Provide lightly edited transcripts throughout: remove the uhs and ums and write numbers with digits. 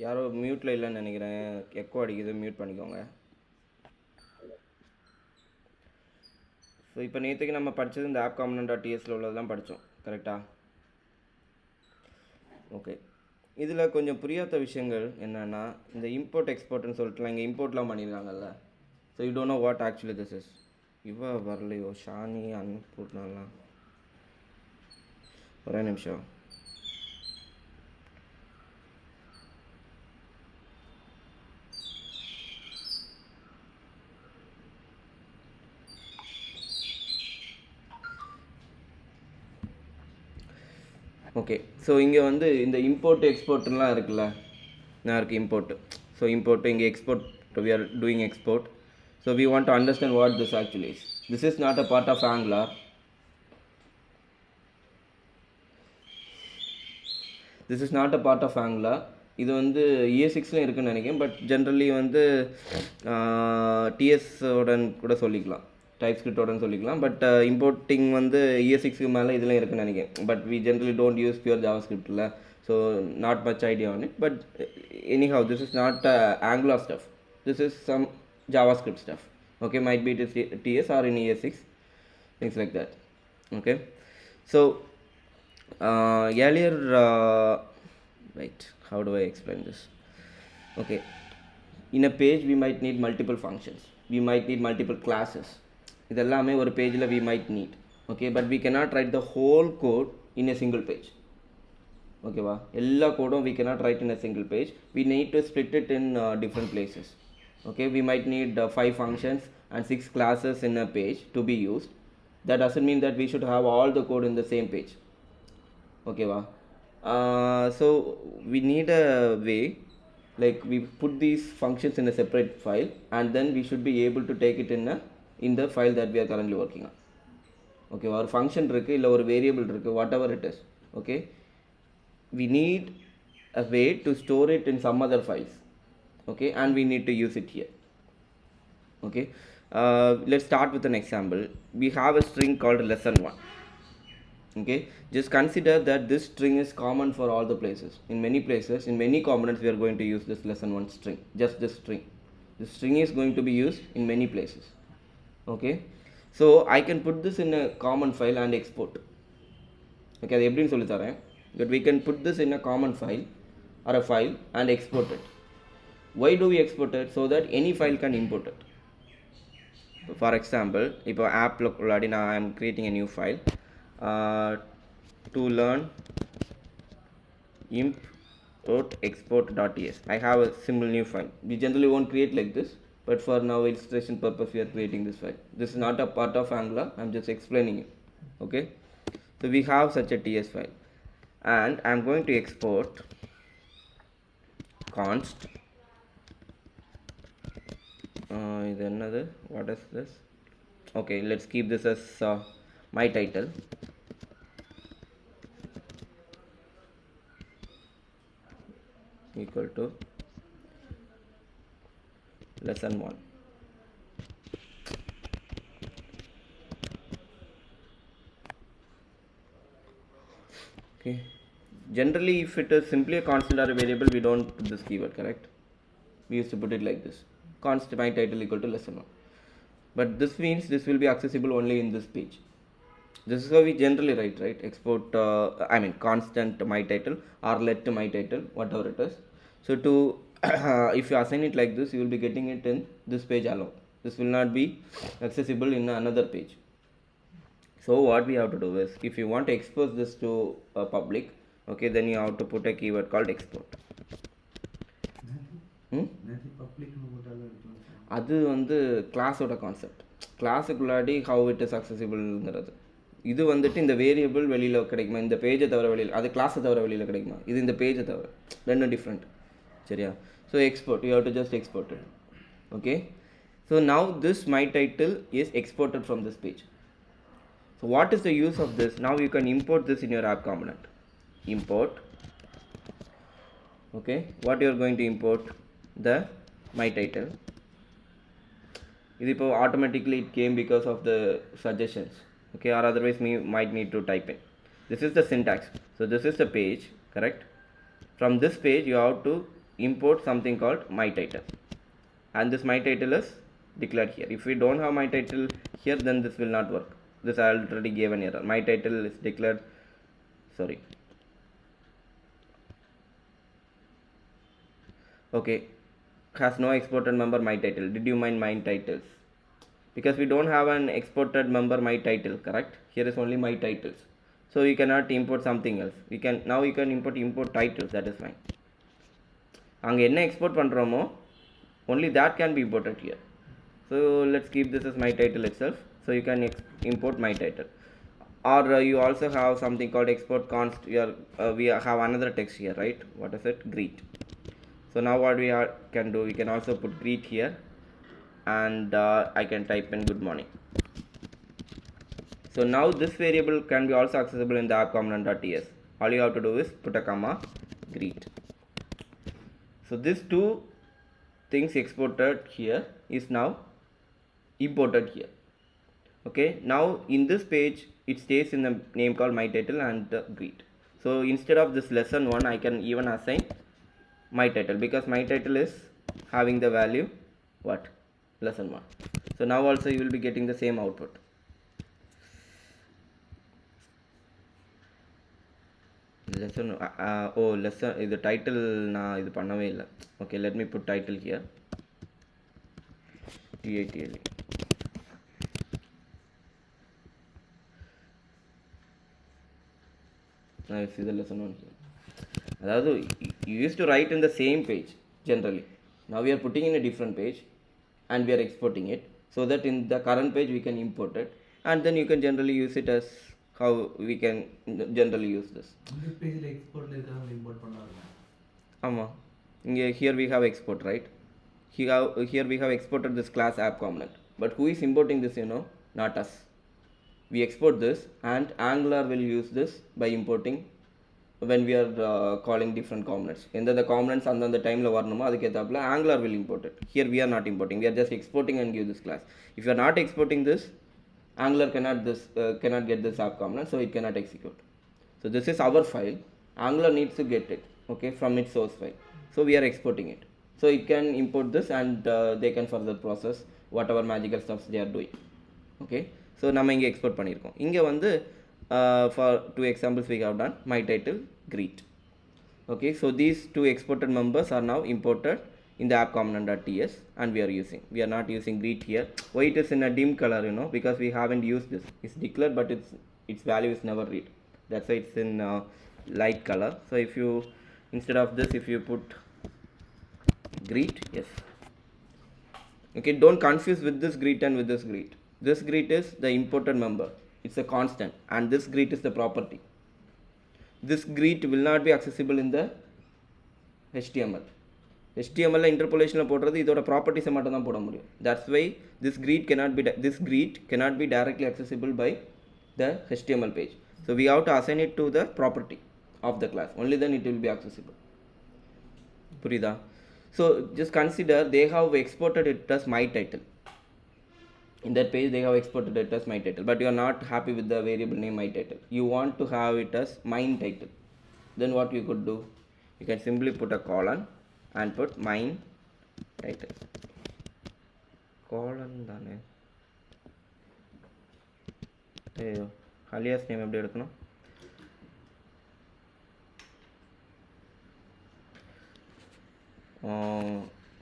யாரோ மியூட்டில் இல்லைன்னு நினைக்கிறேன், எக்கோ அடிக்குது, மியூட் பண்ணிக்கோங்க. ஸோ இப்போ நேற்றுக்கு நம்ம படித்தது இந்த ஆப் காம்பனன்ட் டாட் டிஎஸ்ல உள்ளதெல்லாம் படித்தோம், கரெக்டாக? ஓகே, இதில் கொஞ்சம் புரியாத விஷயங்கள் என்னென்னா, இந்த இம்போர்ட் எக்ஸ்போர்ட்னு சொல்லிட்டுலாம் இங்கே இம்போர்ட்லாம் பண்ணியிருக்காங்கல்ல. So you don't know what actually this is. இவ வரலையோ ஷானி அனுப்பினாலாம், ஒரே நிமிஷம். ஓகே, ஸோ இங்கே வந்து இந்த இம்போர்ட் எக்ஸ்போர்ட்லாம் இருக்குல்ல, நான் இருக்குது இம்போர்ட். ஸோ இம்போர்ட் இங்கே export, we are doing export. So we want to understand what this actually is. This is not a part of Angular. This is not a part of Angular. இது வந்து ES6ல இருக்குன்னு நினைக்கிறேன், but generally வந்து டிஎஸ்ஸோடன் கூட சொல்லிக்கலாம், type ஸ்கிரிப்டோடன்னு சொல்லிக்கலாம். But importing வந்து ES6க்கு மேலே இதெல்லாம் இருக்குன்னு நினைக்கிறேன். But we generally don't use pure Java ஸ்கிரிப்டில், so not much idea on it. But anyhow, this is not Angular stuff. This is some JavaScript stuff. Okay, might be it is TS or in ES6, things like that. Okay, so earlier, right, how do I explain this? Okay, in a page we might need multiple functions, we might need multiple classes. இதெல்லாமே ஒரு பேஜில் we might need. Okay, but we cannot write the whole code in a single page. ஓகேவா, எல்லா கோடும் we cannot write in a single page. We need to split it in different places. Okay, we might need 5 functions and 6 classes in a page to be used. That doesn't mean that we should have all the code in the same page. ஓகேவா, so we need a way, like we put these functions in a separate file and then we should be able to take it in the file that we are currently working on. ஓகேவா, ஒரு function இருக்குது, இல்லை ஒரு variable இருக்குது, what ever it is. Okay, we need a way to store it in some other files. Okay, and we need to use it here. Okay, let's start with an example. We have a string called lesson1. Okay, just consider that this string is common for all the places. In many places, in many components, we are going to use this lesson1 string, just this string. This string is going to be used in many places. Okay, so I can put this in a common file and export. Okay, அது எப்படின்னு சொல்லி தரேன். But we can put this in a common file or a file and export it. Why do we export it? So that any file can import it. For example, இப்போ ஆப்பில் உள்ளாடி நான் I am creating a new file, to learn import export.ts. I have a simple new file. We generally won't create like this, but for now illustration purpose we are creating this file. This is not a part of Angular, I am just explaining it. Okay, so we have such a TS file and I am going to export const இது என்னது, what is this? Okay, let's keep this as my title. Equal to lesson1. Okay, generally if it is simply a constant or a variable, we don't put this keyword, correct? We used to put it like this, const my title equal to lesson1. But this means this will be accessible only in this page. This is how we generally write, right? Export, I mean constant my title or let my title, whatever it is. So to if you assign it like this, you will be getting it in this page alone. This will not be accessible in another page. So what we have to do is, if you want to expose this to public, okay, then you have to put a keyword called export. அது வந்து கிளாஸோட concept, கிளாஸுக்குள்ளாடி how it is அக்சசிபிள்ங்கிறது. இது வந்துட்டு இந்த variable வெளியில் கிடைக்குமா, இந்த பேஜை தவிர வெளியில், அது கிளாஸை தவிர வெளியில் கிடைக்குமா, இது இந்த பேஜை தவிர, ரெண்டும் டிஃப்ரெண்ட். சரியா? So export, you have to just export it. Okay, so now this my title is exported from this page. So what is the use of this? Now you can import this in your app component. Import. Okay, what you are going to import? The my title. This automatically it came because of the suggestions. Okay, or otherwise we might need to type in. This is the syntax. So this is the page, correct? From this page you have to import something called my title, and this my title is declared here. If we don't have my title here, then this will not work. This I already gave an error. My title is declared, sorry, okay, has no exported member my title. Did you mind my titles? Because we don't have an exported member my title, correct? Here is only my titles, so you cannot import something else. We can now you can import titles, that is fine. அங்கே என்ன export பண்ணுறோமோ only that can be imported here. So let's keep this as my title itself. So you can import my title, or you also have something called export const. We have another text here, right? What is it? Greet. So now what we can do, we can also put greet here, and I can type in good morning. So now this variable can be also accessible in the app component.ts. All you have to do is put a comma, greet. So these two things exported here is now imported here. Okay, now in this page it stays in the name called my title and greet. So instead of this lesson 1, I can even assign my title, because my title is having the value what, lesson 1. So now also you will be getting the same output. Lesson lesson இது title நான் இது பண்ணவே இல்லை. Okay, let me put title here, title. Now you see the lesson 1 here. அதாவது you used to write in the same page generally. Now we are putting in a different page and we are exporting it, so that in the current page we can import it, and then you can generally use it as how we can generally use this. This page la export la irukadha import பண்ணாங்க. ஆமா, இங்க here we have export, right? Here we have exported this class app component, but who is importing this? Not us. We export this, and Angular will use this by importing when we are calling different components. In the components and the time la varnumo adukethapla Angular will import it. Here we are not importing, we are just exporting and give this class. If you are not exporting this, Angular cannot get this app component, so it cannot execute. So this is our file. Angular needs to get it, okay, from its source file. So we are exporting it, so it can import this, and they can further process whatever magical stuff they are doing. Okay, so நம்ம இங்கே export பண்ணியிருக்கோம். இங்கே வந்து for 2 examples we have done my title, greet. Okay, so these 2 exported members are now imported in the app component.ts, and we are not using greet here. Why it is in a dim color? Because we haven't used this. It's declared, but its value is never read. That's why it's in light color. So if you, instead of this, if you put greet, yes. Okay, don't confuse with this greet and with this greet. This greet is the imported member, it's a constant, and this greet is the property. This greet will not be accessible in the HTML. HTML la interpolation la போடுறது இதோட ப்ராப்பர்ட்டிஸை மட்டும் தான் போட முடியும். That's why this greet cannot be directly accessible by the HTML page. So we have to assign it to the property of the class. Only then it will be accessible. புரியுதா? So just consider they have exported it as my title. In that page they have exported it as my title, but you are not happy with the variable name my title. You want to have it as mine title. Then what you could do, you can simply put a colon and put mine title. Colon தானே, ஐயோ alias name எப்படி எடுக்கணும்?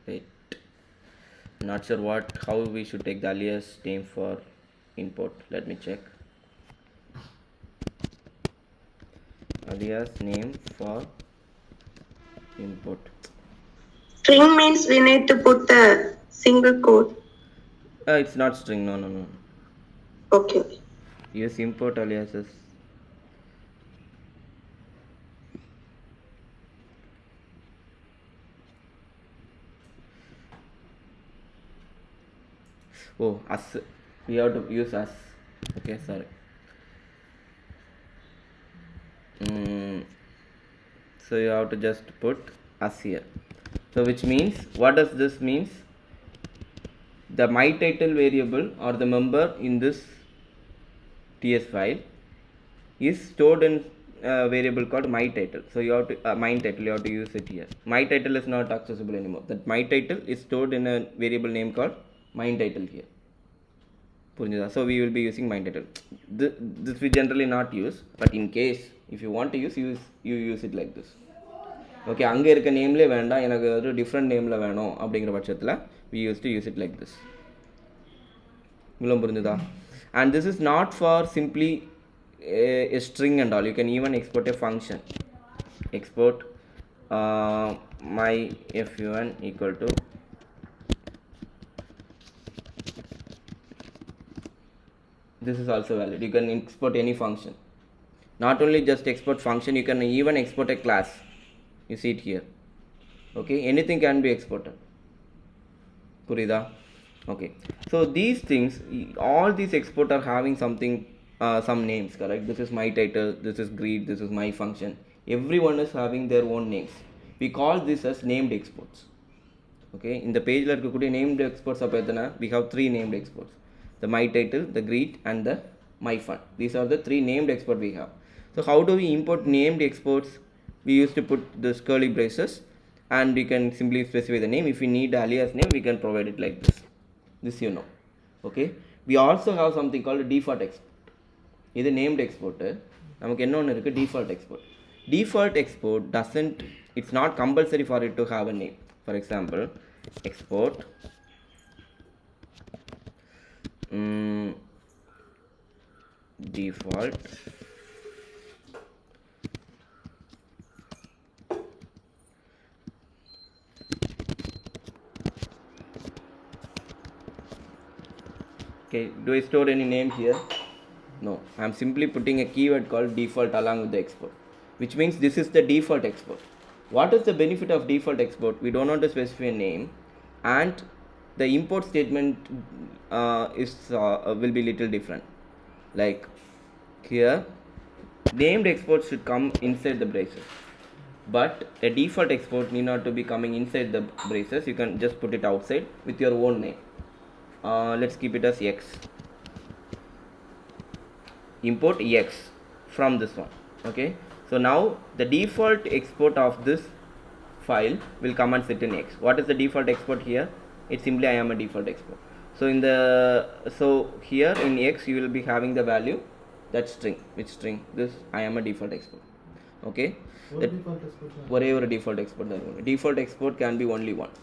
Wait, not sure how we should take the alias name for import. Let me check. Alias name for import. String means we need to put the single quote. It's not string. No. Okay. Use import aliases. Oh, us. We have to use us. Okay, sorry. So you have to just put us here. So which means, what does this means? The my title variable or the member in this TS file is stored in variable called my title. So you have to my title, you have to use it here. My title is not accessible anymore. That my title is stored in a variable name called my title here. புரிஞ்சுதா? So we will be using my title. This we generally not use, but in case if you want to use, you use it like this. Okay, அங்கே இருக்க நேம்லேயே வேண்டாம், எனக்கு ஒரு different நேமில் வேணும் அப்படிங்கிற பட்சத்தில் we used to use it like this. இவ்வளோ புரிஞ்சுதா? And this is not for simply a string and all. You can even export a function. Export my fun equal to this is also valid. You can export any function. Not only just export function, you can even export a class. You see it here. Okay, anything can be exported. Purida? Okay, so these things, all these export are having something, some names, correct? This is my title, this is greet, this is my function. Everyone is having their own names. We call this as named exports. Okay, in the page la irukkudiya named exports appo edana we have three named exports: the my title, the greet, and the my fun. These are the three named export we have. So how do we import named exports? We used to put this curly braces and we can simply specify the name. If we need alias name, we can provide it like this. This you know. Okay, we also have something called a default export. This named export நமக்கு என்ன ஒன்று இருக்குது, default export. Default export doesn't, it's not compulsory for it to have a name. For example, export default okay. Do I store any name here? No, I am simply putting a keyword called default along with the export, which means this is the default export. What is the benefit of default export? We don't want to specify a name, and the import statement will be little different. Like here, named export should come inside the braces, but a default export need not to be coming inside the braces. You can just put it outside with your own name. Let's keep it as x. Import x from this one. Okay, so now the default export of this file will come and sit in x. What is the default export here? It's simply I am a default export. So in the, so here in x you will be having the value, that string. Which string? This I am a default export. Okay, that ஒரே ஒரு default export தான் இருக்கும். Default export can be only one.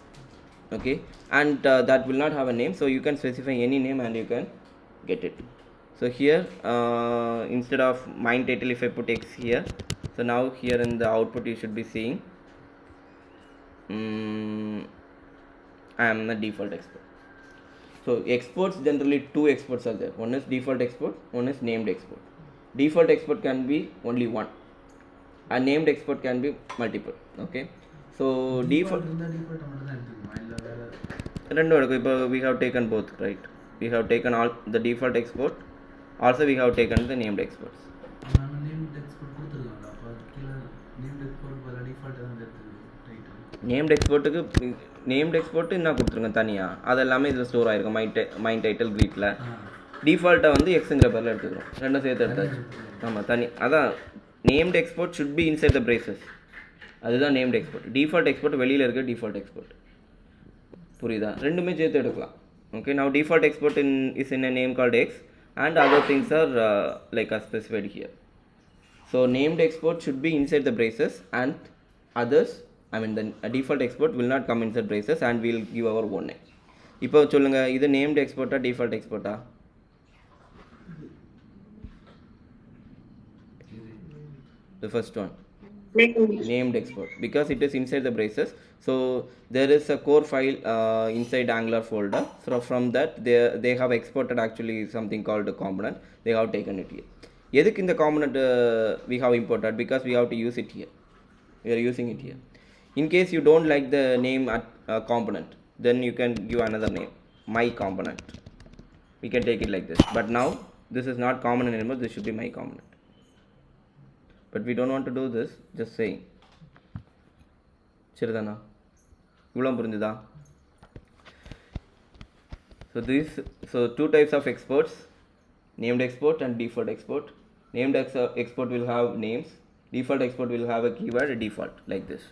Okay, and that will not have a name, so you can specify any name and you can get it. So here instead of my title, if I put x here, so now here in the output you should be seeing I am the default export. So exports, generally two exports are there. One is default export, one is named export. Default export can be only one, and named export can be multiple. Okay, so default ரெண்டு எடுக்கும். இப்போ we have taken both, right? We have taken all the default export, also we have taken the named exports. Named எக்ஸ்போர்ட்டுக்கு named export என்ன கொடுத்துருங்க தனியாக, அது எல்லாமே இதில் ஸ்டோர் ஆகிருக்கும். மை டைட்டில் க்ரீட்டில் டிஃபால்ட்டை வந்து எக்ஸுங்கிற பேரில் எடுத்துக்கிறோம், ரெண்டும் சேர்த்து எடுத்தாச்சு. ஆமாம், தனி அதான் named export should be inside the braces, அதுதான் நேம்ட் எக்ஸ்போர்ட். டிஃபால்ட் எக்ஸ்போர்ட் வெளியில் இருக்க டிஃபால்ட் எக்ஸ்போர்ட். புரியுதா? ரெண்டுமே சேர்த்து எடுக்கலாம். Okay, now default export is in a name called x, and other things are like as specified here. So named export should be inside the braces, and others, I mean the default export will not come inside braces, and we will give our own name. இப்போ சொல்லுங்க, இது named export default export? The first one, named export, because it is inside the braces. So there is a core file inside Angular folder. So from that they have exported actually something called a component. They have taken it here. எதுக்கு இந்த component we have imported? Because we have to use it here. We are using it here. In case you don't like the name at component, then you can give another name, my component. We can take it like this. But now this is not component anymore. This should be my component. But we don't want to do this. Just saying. சரிதானா? இவ்வளோ புரிஞ்சுதா? So two types of exports, named export and default export. Named export will have names, Default export will have a keyword default like this.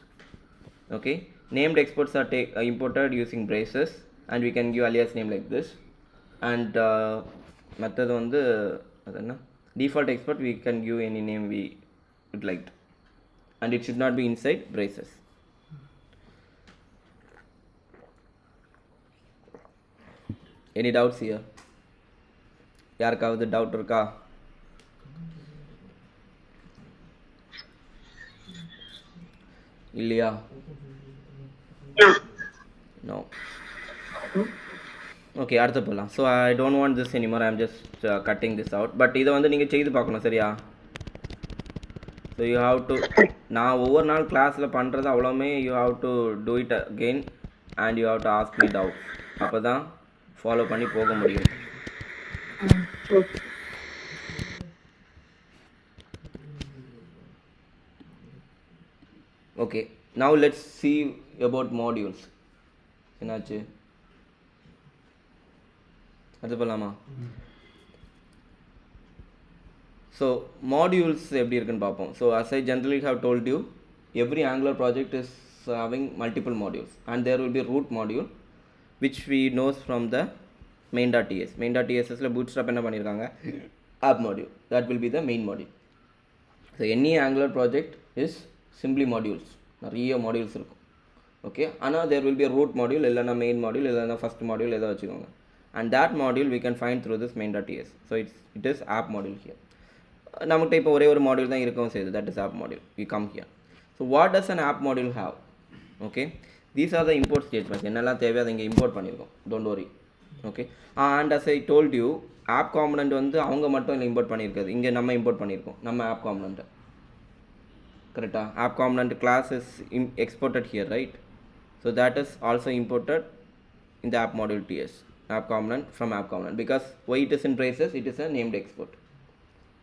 Okay, named exports are imported using braces, and we can give alias name like this. And method வந்து adana default export we can give any name we would like, and it should not be inside braces. Any doubts here? யாருக்காவது doubt இருக்கா? இல்லையா? No. Okay, அடுத்து போகலாம். So I don't want this anymore, I am just cutting this out. But இதை வந்து நீங்கள் செய்து பார்க்கணும், சரியா? ஸோ யூ ஹாவ் டு, நான் ஒவ்வொரு நாள் கிளாஸில் பண்ணுறது அவ்வளோமே you have to do it again and you have to ask me doubt. அப்போ தான் ஃபாலோ பண்ணி போக முடியும். Okay, now let's see about modules. என்னாச்சு? அது போகலாமா? ஸோ மாடியூல்ஸ் எப்படி இருக்குன்னு பார்ப்போம். So as I generally have told you, every Angular project is having multiple modules, and there will be root module which we knows from the main.ts. main.tsல bootstrap என்ன பண்ணியிருக்காங்க? app module. That will be the main module. So any Angular project is simply modules. நிறைய modules இருக்கும். Okay, ஆனால் there will be a root module, இல்லைனா main module, இல்லைனா first module எதை வச்சுக்கோங்க. And that module we can find through this main.ts. So it is app module here. நம்மகிட்ட இப்போ ஒரே ஒரு மாடியூல் தான் இருக்கவும் செய்யுது, that is app module. We come here. So what does an app module have? Okay, these are the import statements. என்னெல்லாம் தேவையோ அதை இங்கே இம்போர்ட் பண்ணியிருக்கோம். Don't worry. Okay, and as I told you, app component வந்து அவங்க மட்டும் இல்லை import பண்ணியிருக்காது, இங்கே நம்ம இம்போர்ட் பண்ணியிருக்கோம் நம்ம app component. கரெக்டா? app component class is exported here, right? So that is also imported in the app module ts. App component from app component, because why it is in braces, it is a named export.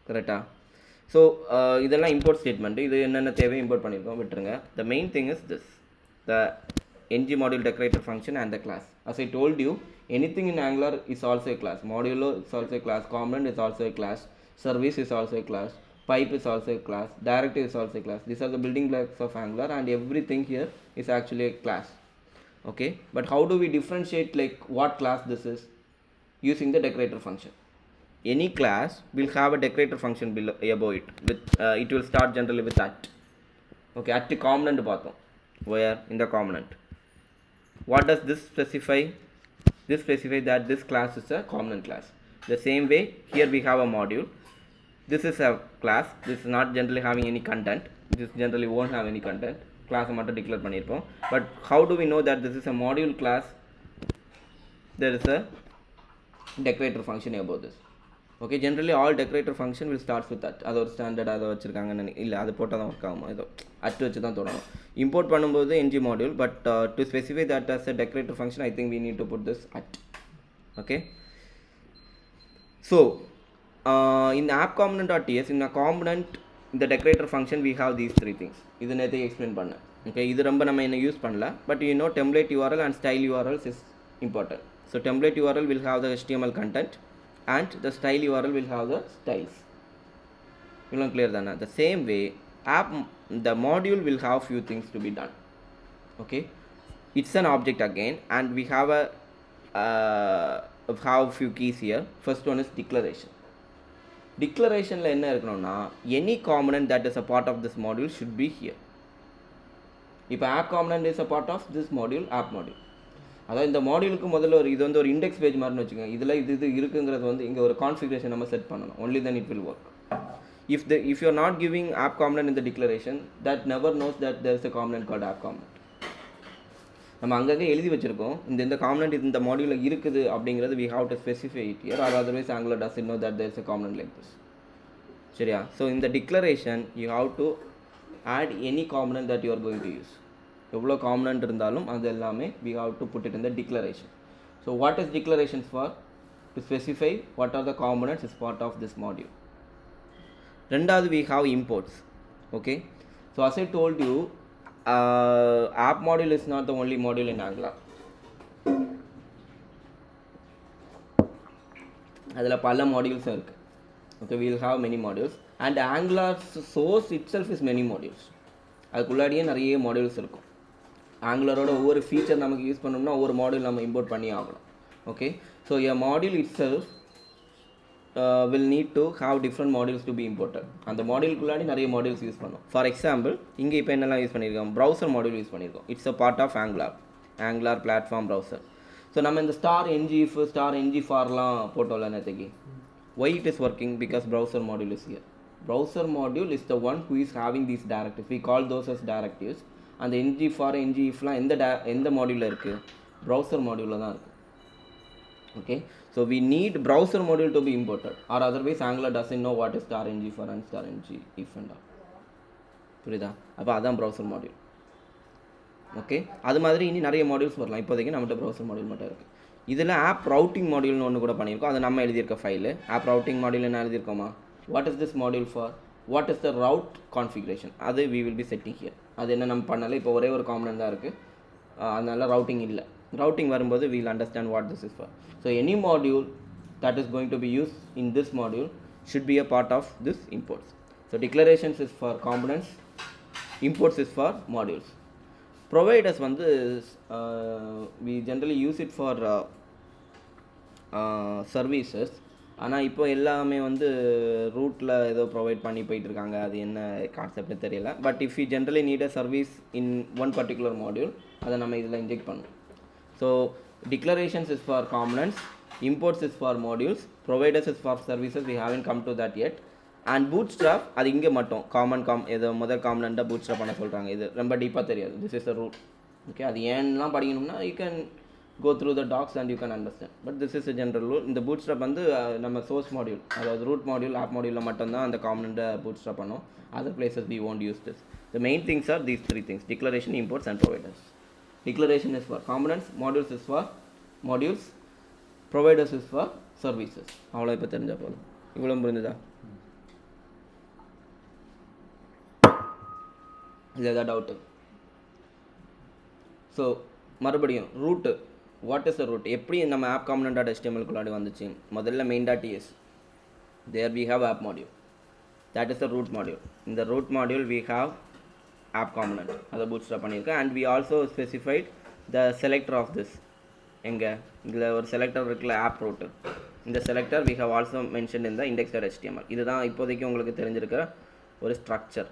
கரெக்டா? So இதெல்லாம் import statement. இது என்னென்ன தேவை import பண்ணியிருக்கோம், விட்டுருங்க. The main thing is this, the ng module decorator function and the class. As I told you, anything in Angular is also a class. Modulo is also a class, component is also a class, service is also a class, pipe is also a class, directive is also a class. These are the building blocks of Angular, and everything here is actually a class. Okay, but how do we differentiate like what class this is? Using the decorator function. Any class will have a decorator function below above it with it will start generally with at. Okay, at the component bottom, where in the component. What does this specify? This specifies that this class is a component class. The same way here we have a module. This is a class. This is not generally having any content. This generally won't have any content. Class மட்டும் declare பண்ணியிருப்போம். But how do we know that this is a module class? There is a decorator function above this. Okay, generally all decorator function will start with that. அது ஒரு standard அதை வச்சுருக்காங்கன்னு இல்லை, அது போட்டால் தான் ஒர்க் ஆகுமா? ஏதோ அட் வச்சு தான் தொடங்கும். இம்போர்ட் பண்ணும்போது ng module, but to specify that as a decorator function, I think we need to put this at. Okay, so in app component.ts, in a component, in the decorator function we have these three things. இது நேற்று explain பண்ணேன். Okay, இது ரொம்ப நம்ம என்ன use பண்ணல, but you know template URL and style URLs is important. So template URL will have the HTML content, and the style URL will have the styles. You clear than the same way the module will have few things to be done. Okay, it's an object again, and we have have few keys here. First one is declaration. Declaration la enna irukanona, any component that is a part of this module should be here. If app component is a part of this module, app module, அதாவது இந்த மாடியூலுக்கு முதல்ல ஒரு இது வந்து ஒரு index page மாதிரின்னு வச்சுக்கோங்க. இதில் இது இருக்குங்கிறது வந்து இங்கே ஒரு கான்ஃபிகரேஷன் நம்ம செட் பண்ணணும். only then it will work. If you are not giving app component in the declaration, that never knows that there is a component called app component. நம்ம அங்கங்கே எழுதி வச்சுருக்கோம், இந்த காம்பனண்ட் இந்த மாடியூலில் இருக்குது அப்படிங்கிறது we have to specify it here, or otherwise Angular doesn't know that there is a component like this. சரியா? So in the declaration you have to add any component that you are going to use. எவ்வளோ component இருந்தாலும் அது எல்லாமே we have to put it in the declaration. So what is declarations for? To specify what are the components is part of this module. ரெண்டாவது we have imports. Okay, so as I told you, app module is not the only module in Angular. அதில் பல மாடியூல்ஸும் இருக்குது. Okay, we will have many modules. And Angular source itself is many modules. அதுக்குள்ளாடியே நிறைய modules இருக்கும். ஆங்குலரோட ஒவ்வொரு feature நமக்கு use பண்ணோம்னா ஒவ்வொரு மாடியூல் நம்ம இம்போர்ட் பண்ணி ஆகணும். Okay, so a module it self will need to have different modules to be imported. அந்த மாடியூலுக்குள்ளாடி நிறைய மாடியூல்ஸ் யூஸ் பண்ணோம். ஃபார் எக்ஸாம்பிள் இங்கே இப்போ என்னெல்லாம் யூஸ் பண்ணியிருக்கோம், ப்ரௌசர் மாடியூல் யூஸ் பண்ணியிருக்கோம். It's a part of Angular platform browser. So நம்ம இந்த ஸ்டார் என்ஜிஎஃப் ஸ்டார் என்ஜிஃபார்லாம் போட்டோம்ல நேற்றுக்கு. why it is working? Because browser module is here. Browser module is the one who is having these directives. We call those as directives. அந்த ngFor ngifலாம் எந்த மாடியூலில் இருக்குது? Browser மாடியூலில் தான் இருக்குது. okay, so we need browser module to be imported, or otherwise Angular doesn't know what is star ngFor and star ngif and all. புரியுதா? அப்போ அதான் browser module. Okay, அது மாதிரி இனி நிறைய மாடியூல்ஸ் வரலாம். இப்போதைக்கு நம்மகிட்ட ப்ரௌசர் மாடியூல் மட்டும் இருக்குது. இதில் ஆப் ரவுட்டிங் மாடியூல்னு ஒன்று கூட பண்ணியிருக்கோம். அது நம்ம எழுதியிருக்க ஃபைலு. ஆப் ரவுட்டிங் மாடியூல் என்ன எழுதியிருக்கோமா? What is this module for? What is the route configuration? அது we will be setting here. அது என்ன நம்ம பண்ணல, இப்போ ஒரே ஒரு காம்பனன்ட் தான் இருக்குது, அதனால ரவுட்டிங் இல்லை. ரவுட்டிங் வரும்போது we will understand what this is for. So any module that is going to be used in this module should be a part of this imports. So declarations is for components, imports is for modules. Providers வந்து we generally use it for services. ஆனால் இப்போ எல்லாமே வந்து ரூட்டில் ஏதோ provide பண்ணி போயிட்டுருக்காங்க. அது என்ன கான்செப்ட்னு தெரியல. But if you generally need a service in one particular module, அதை நம்ம இதில் இன்ஜெக்ட் பண்ணணும். So declarations is for components, imports is for modules, providers is for services. We haven't come to that yet. And bootstrap அது இங்கே மட்டும் ஏதோ முதல் காம்பனண்ட்டாக bootstrap பண்ண சொல்கிறாங்க. இது ரொம்ப டீப்பாக தெரியாது. This is the root. Okay, அது ஏன்லாம் படிக்கணும்னா you can go through the docs and you can understand. But this is a general rule. இந்த bootstrap வந்து நம்ம source module, அதாவது root module, app module மட்டும்தான் அந்த காம்பனண்ட்டை bootstrap பண்ணோம். Other places we won't use this. The main things are these three things: declaration, imports and providers. Declaration is for components, modules is for modules, providers is for services. அவ்வளோ இப்போ தெரிஞ்சால் போதும். இவ்வளோ புரிஞ்சுதா? இல்லை ஏதாவது டவுட்டு? ஸோ மறுபடியும் root, what is the root? எப்படி நம்ம ஆப் காம்பனண்ட் டாட் HTML வந்துச்சு? முதல்ல main dot TS, there we have app module, that is the root module. இந்த root module we have app component, அதை bootstrap பண்ணியிருக்கேன். And we also specified the selector of this. எங்கே இதில் ஒரு selector இருக்குல்ல, app root. இந்த selector we have also mention இந்த index.html. இதுதான் இப்போதைக்கு உங்களுக்கு தெரிஞ்சிருக்கிற ஒரு ஸ்ட்ரக்சர்.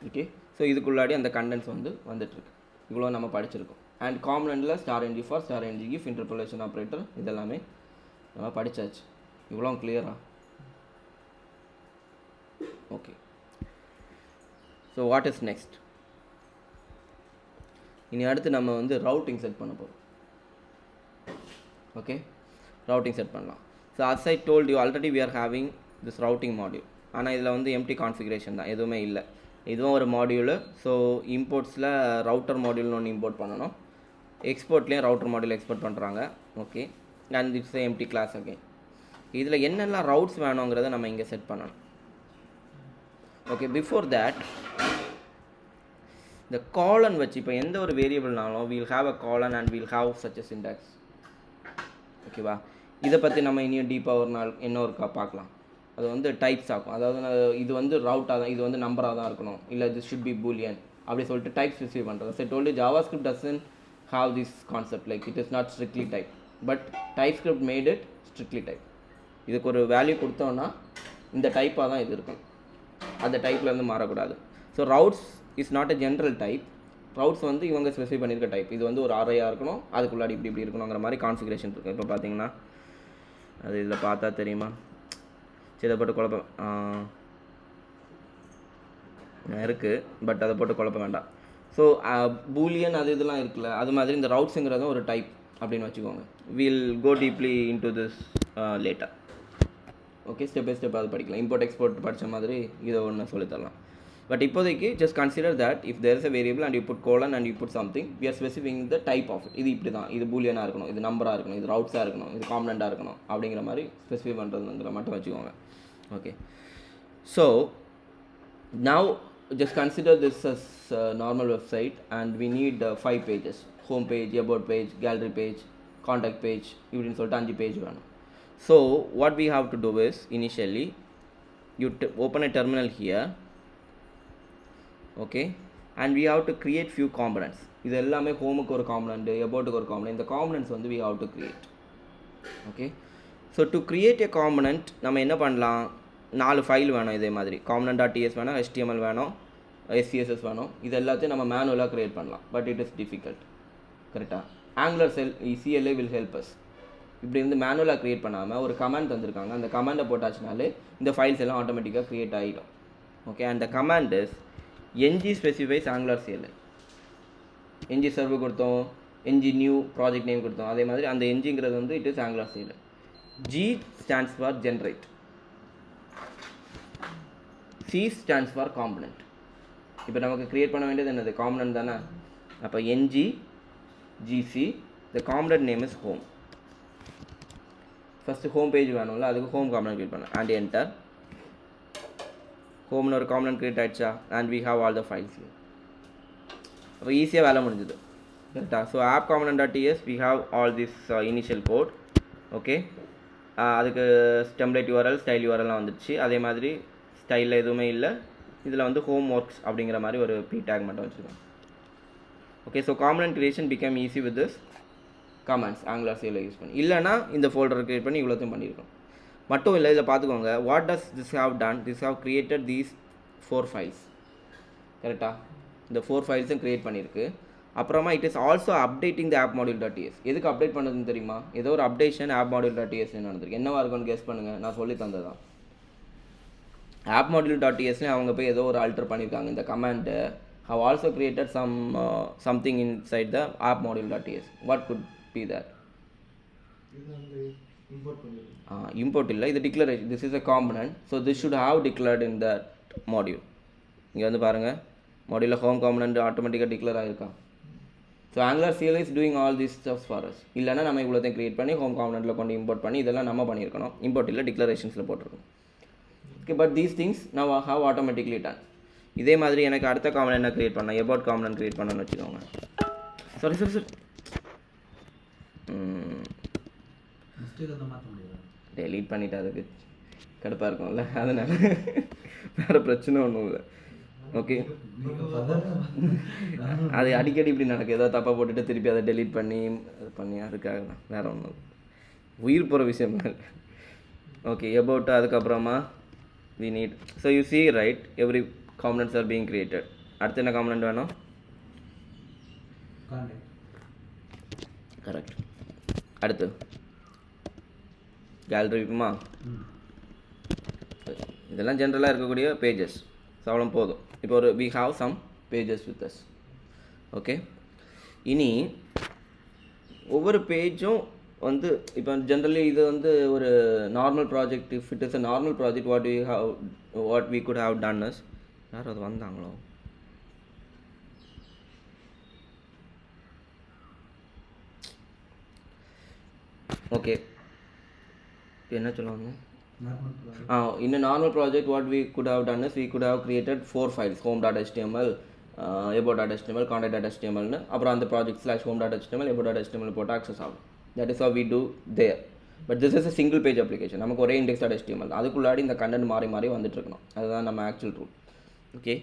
ஓகே, ஸோ இதுக்குள்ளாடி அந்த கண்டென்ட்ஸ் வந்துட்டுருக்கு. இவ்வளோ நம்ம படிச்சிருக்கோம். அண்ட் காம்பனண்ட்டில் star ngFor, star ngif, interpolation operator, இதெல்லாமே நம்ம படித்தாச்சு. இவ்வளோ கிளியரா? Okay, so what is next? இனி அடுத்து நம்ம ரவுட்டிங் செட் பண்ண போகிறோம். ஓகே, ரவுட்டிங் செட் பண்ணலாம். So as I told you already we are having this routing module. ஆனால் இதில் எம்டி கான்ஃபிகரேஷன் தான், எதுவுமே இல்லை. இதுவும் ஒரு மாடியூலு. ஸோ இம்போர்ட்ஸில் ரவுட்டர் மாடியூல்னு ஒன்று இம்போர்ட் பண்ணணும். எக்ஸ்போர்ட்லேயும் ரவுட்டர் மாடியூல் எக்ஸ்போர்ட் பண்ணுறாங்க. Okay, and it's empty class. Okay, இதில் என்னெல்லாம் ரவுட்ஸ் வேணுங்கிறத நம்ம இங்கே செட் பண்ணணும். ஓகே, பிஃபோர் தேட் இந்த காலன் வச்சு இப்போ எந்த ஒரு வேரியபிள்னாலும் we'll have a colon and we'll have such a syntax. ஓகேவா? இதை பற்றி நம்ம இன்னும் டீப்பாக ஒரு நாள் இன்னொரு பார்க்கலாம். அது டைப்ஸ் ஆகும். அதாவது இது ரவுட்டாக தான், இது நம்பராக தான் இருக்கணும், இல்லை இது ஷுட் பி பூலியன் அப்படி சொல்லிட்டு டைப் ஸ்பெசிஃபை பண்ணுறது. So told JavaScript doesn't have this concept, like it is not strictly type, but TypeScript made it strictly type. இதுக்கு ஒரு வேல்யூ கொடுத்தோன்னா இந்த டைப்பாக தான் இது இருக்கும், அந்த டைப்லேருந்து மாறக்கூடாது. So ரவுட்ஸ் is not a general type. ரவுட்ஸ் இவங்க ஸ்பெசிஃபை பண்ணியிருக்க டைப். இது ஒரு அரேயாக இருக்கணும், அதுக்குள்ளாடி இப்படி இருக்கணுங்கிற மாதிரி கான்ஃபிகரேஷன் இருக்கும். இப்போ பார்த்தீங்கன்னா அது இதில் பார்த்தா தெரியுமா? சரி, அதை போட்டு குழப்பம் இருக்குது, பட் அதை போட்டு குழப்ப வேண்டாம். ஸோ பூலியன் அது இதெல்லாம் இருக்குல்ல, அது மாதிரி இந்த ரவுட்ஸுங்கிறதும் ஒரு டைப் அப்படின்னு வச்சுக்கோங்க. We'll go deeply into this later. Okay, step by step அது படிக்கலாம். இம்போர்ட் எக்ஸ்போர்ட் படித்த மாதிரி இதை ஒன்று சொல்லித்தரலாம். பட் இப்போதைக்கு just consider that if there is a variable and you put colon and you put something, we are specifying the type of it. இது இப்படி தான், இது பூலியனாக இருக்கணும், இது நம்பராக இருக்கணும், இது ரவுட்ஸாக இருக்கணும், இது காம்பனண்ட்டாக இருக்கணும் அப்படிங்கிற மாதிரி ஸ்பெசிஃபை பண்ணுறதுங்கிற மட்டும் வச்சுக்கோங்க. Okay, so now just consider this as a normal website and we need 5 pages: home page, about page, gallery page, contact page, இப்படின்னு சொல்லிட்டு 5 பேஜ் வேணும். So what we have to do is initially you open a terminal here, okay, and we have to create few components. இது எல்லாமே ஹோமுக்கு ஒரு component, எபோட்டுக்கு ஒரு component. இந்த components வந்து we have to create. Okay, so to create a component நம்ம என்ன பண்ணலாம், 4 file வேணும். இதே மாதிரி component.ts வேணும், HTML வேணும், SCSS வேணும். இது எல்லாத்தையும் நம்ம மேனுவலாக க்ரியேட் பண்ணலாம். But it is difficult. கரெக்டாக angular CLA will help us. இப்படி இருந்து மேனுவலாக க்ரியேட் பண்ணாமல் ஒரு கமாண்ட் தந்திருக்காங்க. அந்த கமாண்டை போட்டாச்சுனாலே இந்த ஃபைல்ஸ் எல்லாம் ஆட்டோமேட்டிக்காக க்ரியேட் ஆகிடும். ஓகே, அந்த command is ng specifies angular CLI. ng server கொடுத்தோம், ng நியூ ப்ராஜெக்ட் நேம் கொடுத்தோம். அதே மாதிரி அந்த ngங்கிறது வந்து it is angular CLI. G stands for generate, C stands for component. இப்போ நமக்கு க்ரியேட் பண்ண வேண்டியது என்னது, காம்பனண்ட் தானே. அப்போ ng gc, the component name is home. First home page வேணும்ல, அதுக்கு ஹோம் காம்பனண்ட் க்ரியேட் பண்ணேன். And enter. ஹோம்னு ஒரு காம்பனண்ட் க்ரியேட் ஆகிடுச்சா, and we have all the files. அப்போ ஈஸியாக வேலை முடிஞ்சுது. கரெக்டாக. So app component we have all this initial code. Okay, அதுக்கு டெம்ப்ளேட் யூஆர்எல், ஸ்டைல் யூஆர்எல்லாம் வந்துடுச்சு. அதே மாதிரி ஸ்டைலில் எதுவுமே இல்லை. இதில் வந்து ஹோம் ஒர்க்ஸ் அப்படிங்கிற மாதிரி ஒரு p tag மட்டும் வச்சுருக்கோம். Okay, so component creation become easy with this commands Angular CLI use பண்ணி. இல்லைனா இந்த ஃபோல்டர் க்ரியேட் பண்ணி இவ்வளோத்தையும் பண்ணியிருக்கோம். மட்டும் இல்லை, இதில் பார்த்துக்கோங்க, what does this have done, this have created these 4 files. கரெக்டாக, இந்த 4 ஃபைல்ஸும் க்ரியேட் பண்ணியிருக்கு. அப்புறமா it is also updating the app module. எதுக்கு அப்டேட் பண்ணுறதுன்னு தெரியுமா, ஏதோ ஒரு அப்டேஷன் ஆப் மாடியூல்.ts நடந்திருக்கு. என்னவா இருக்குன்னு கெஸ் பண்ணுங்கள், நான் சொல்லி தந்ததான். ஆப் மாடியூல்.tsலேயும் அவங்க போய் ஏதோ ஒரு ஆல்டர் பண்ணியிருக்காங்க. இந்த command have also created something inside the app module.ts. What could be that? Import illa, இது declaration. This is a component, so this should have declared in that module. இங்க வந்து பாருங்க, module home component automatically declare ஆயிருக்கா. So Angular CLI is doing all these stuff for us. இல்லனா நம்ம இவ்வளோதையும் create பண்ணி home காம்பனண்ட்ல கொண்டு import பண்ணி இதெல்லாம் நம்ம பண்ணியிருக்கணும். இம்போர்ட் இல்லை, டிக்ளரேஷன்ஸில் போட்டிருக்கோம். Okay, but these things now have automatically done. இதே மாதிரி எனக்கு அடுத்த காம்பனண்ட் க்ரியேட் பண்ணேன், எபோட் காம்பனண்ட் க்ரியேட் பண்ணணும்னு வச்சுக்கோங்க. சாரி டெலீட் பண்ணிவிட்டு அதுக்கு கடுப்பாக இருக்கும்ல, அதனால் வேறு பிரச்சனை ஒன்றும் இல்லை. ஓகே, அது அடிக்கடி இப்படி நடக்கும். ஏதோ தப்பாக போட்டுட்டு திருப்பி அதை டெலீட் பண்ணி அது பண்ணி அதுக்காக தான், வேறு ஒன்றும் உயிர் போகிற விஷயம் இல்லை. ஓகே, எபோட் அதுக்கப்புறமா we need, so you see right, every components are being created. அடுத்து என்ன காம்பனண்ட் வேணும், கரெக்ட். அடுத்து கேலரி வியூமா, இதெல்லாம் ஜென்ரலாக இருக்கக்கூடிய பேஜஸ். ஸோ அவ்வளோ போதும். இப்போ ஒரு we have some pages with us. Okay, இனி ஒவ்வொரு பேஜும் வந்து இப்போ ஜென்ரலி இது வந்து ஒரு normal project. If it is a normal project, what we could have done is, யாரும் அது வந்தாங்களோ, ஓகே என்ன சொல்லுவாங்க, in a normal project what we could have done is we could have created 4 files, home.html, about.html, contact.html னு, அப்புறம் அந்த project /home.html, about.html போட்டு access ஆகும். That is how we do there. But this is a single page application. நமக்கு ஒரே index.html, அதுக்குள்ளாடி இந்த content மாறி மாறி வந்துட்டு இருக்கணும். அதுதான் நம்ம actual rule. Okay,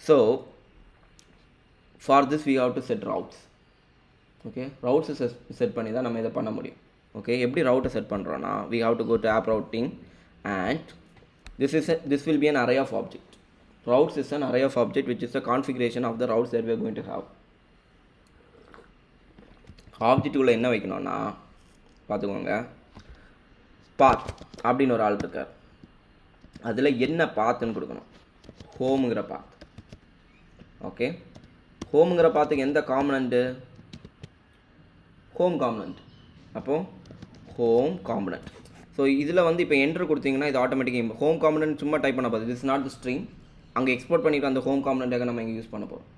so for this we have to set routes. Okay, routes set பண்ணி தான் நம்ம இதை பண்ண முடியும். ஓகே, எப்படி ரவுட்டை செட் பண்ணுறோன்னா, we have to go to app routing and this will be an array of object. Routes is an array of object which is the configuration of the routes that we are going to have. Object உள்ள என்ன வைக்கணும்னா பார்த்துக்கோங்க, பாத் அப்படின்னு ஒரு ஆள் இருக்கார். அதில் என்ன பாத்துன்னு கொடுக்கணும், ஹோமுங்கிற பாத். ஓகே, ஹோமுங்கிற பாத்துக்கு எந்த காம்பனண்ட்டு, ஹோம் காம்பனண்ட். அப்போது ஹோம் காம்பனண்ட். ஸோ இதில் வந்து இப்போ என்ட்ரு கொடுத்தீங்கன்னா இது ஆட்டோமேட்டிக்காக ஹோம் காம்பனண்ட் சும்மா டைப் பண்ண பார்த்து, திஸ் நாட் த ஸ்ட்ரிங். அங்கே எக்ஸ்போர்ட் பண்ணிவிட்டு அந்த ஹோம் காம்பனண்ட்டாக நம்ம இங்கே யூஸ் பண்ண போகிறோம்.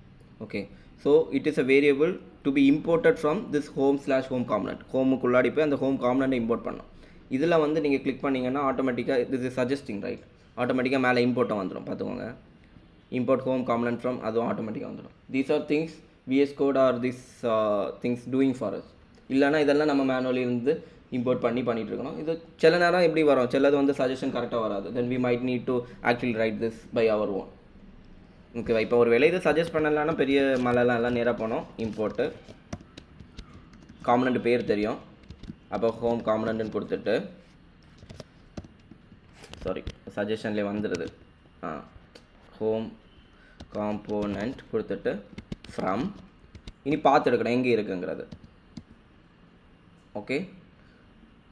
Okay, so it is a variable to be imported from this home/home component. ஹோமுக்குள்ளாடி போய் அந்த ஹோம் காம்பனண்ட்டை இம்போர்ட் பண்ணணும். இதில் வந்து நீங்கள் கிளிக் பண்ணிங்கன்னா ஆட்டோமேட்டிக்காக திஸ் இஸ் சஜஸ்டிங் ரைட், ஆட்டோமேட்டிக்காக மேலே இம்போர்ட்டை வந்துடும். பார்த்துக்கோங்க, இம்போர்ட் ஹோம் காம்பனண்ட் ஃப்ரம், அதுவும் ஆட்டோமேட்டிக்காக வந்துடும். These are things VS Code are this things doing for us. இல்லைனா இதெல்லாம் நம்ம மேனுவலி இருந்து இம்போர்ட் பண்ணிட்டு இருக்கணும். இது சில நேரம் எப்படி வரும், சிலது வந்து சஜஷன் கரெக்டாக வராது. Then we might need to actually write this by our own. ஓகேவா? இப்போ ஒரு வேலை இது சஜஸ்ட் பண்ணலான்னா பெரிய மலைலாம் எல்லாம் நேராக போனோம். இம்போர்ட்டு காம்பனண்ட் பேர் தெரியும், அப்போ ஹோம் காம்பனண்ட்னு கொடுத்துட்டு சாரி சஜஷன்லேயே வந்துடுது. ஹோம் காம்போனண்ட் கொடுத்துட்டு ஃப்ரம் இனி பார்த்து எடுக்கணும் எங்கே இருக்குங்கிறது. ஓகே,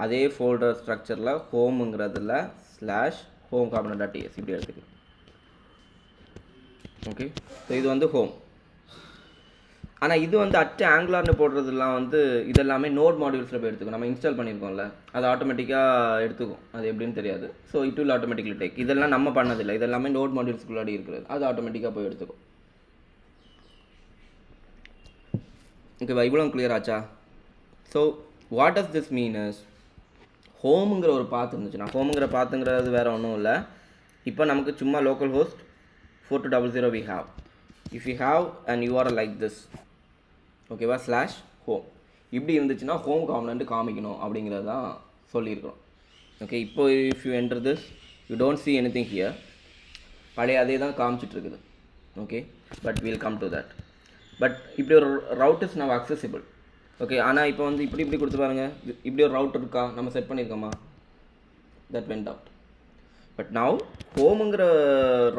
அதே ஃபோல்டர் ஸ்ட்ரக்சரில் ஹோமுங்கிறதுல ஸ்லாஷ் ஹோம் காம்பனண்ட்.ts இப்படி எடுத்துக்கலாம். ஓகே, ஸோ இது வந்து ஹோம். ஆனால் இது வந்து ஆங்குலார்னு போடுறதுலாம் வந்து இதெல்லாமே நோட் மாடியூல்ஸில் போய் எடுத்துக்கும். நம்ம இன்ஸ்டால் பண்ணியிருக்கோம்ல, அது ஆட்டோமேட்டிக்காக எடுத்துக்கும். அது எப்படின்னு தெரியாது. So it will automatically take. இதெல்லாம் நம்ம பண்ணதில்லை, இதெல்லாமே நோட் மாடியூல்ஸ்குள்ளாடி இருக்கிறது. அது ஆட்டோமேட்டிக்காக போய் எடுத்துக்கும். ஓகேவா? இவ்வளோ கிளியர் ஆச்சா? So what does this mean is, ஹோமுங்கிற ஒரு பாத் இருந்துச்சுன்னா, ஹோமுங்கிற பாத்துங்கிறது வேறு ஒன்றும் இல்லை. இப்போ நமக்கு சும்மா local host 4200 we have. If you have an URL like this, ஓகேவா, ஸ்லாஷ் ஹோம் இப்படி இருந்துச்சுன்னா ஹோம் காம்பனண்ட் காமிக்கணும் அப்படிங்கிறது தான் சொல்லியிருக்கிறோம். ஓகே, இப்போ if you enter this you don't see anything here. பழைய அதே தான் காமிச்சிட்ருக்குது. Okay, but we'll come to that. But இப்படி ஒரு route is now accessible. Okay, ஆனால் இப்போ வந்து இப்படி கொடுத்து பாருங்கள், இப்படி ஒரு ரவுட் இருக்கா, நம்ம செட் பண்ணியிருக்கோமா, that went out. But now ஹோமுங்கிற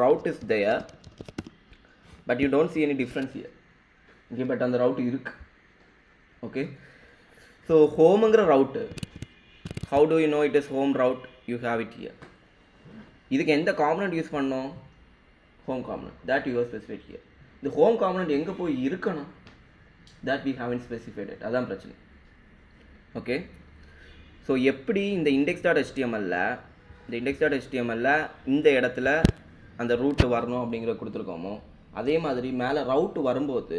route is there, but you don't see any difference here. Okay, but அந்த ரவுட் இருக்கு. ஓகே, ஸோ ஹோமுங்கிற route, how do you know it is home route? You have it here. இதுக்கு எந்த component use பண்ணோம், home component, that you have specified here. இந்த home component எங்கே போய் இருக்கணும், that we haven't specified it. அதான் பிரச்சனை. ஓகே, ஸோ எப்படி இந்த index.html இந்த இடத்துல அந்த ரூட் வரணும் அப்படிங்கிறத கொடுத்துருக்கோமோ, அதே மாதிரி மேலே ரவுட் வரும்போது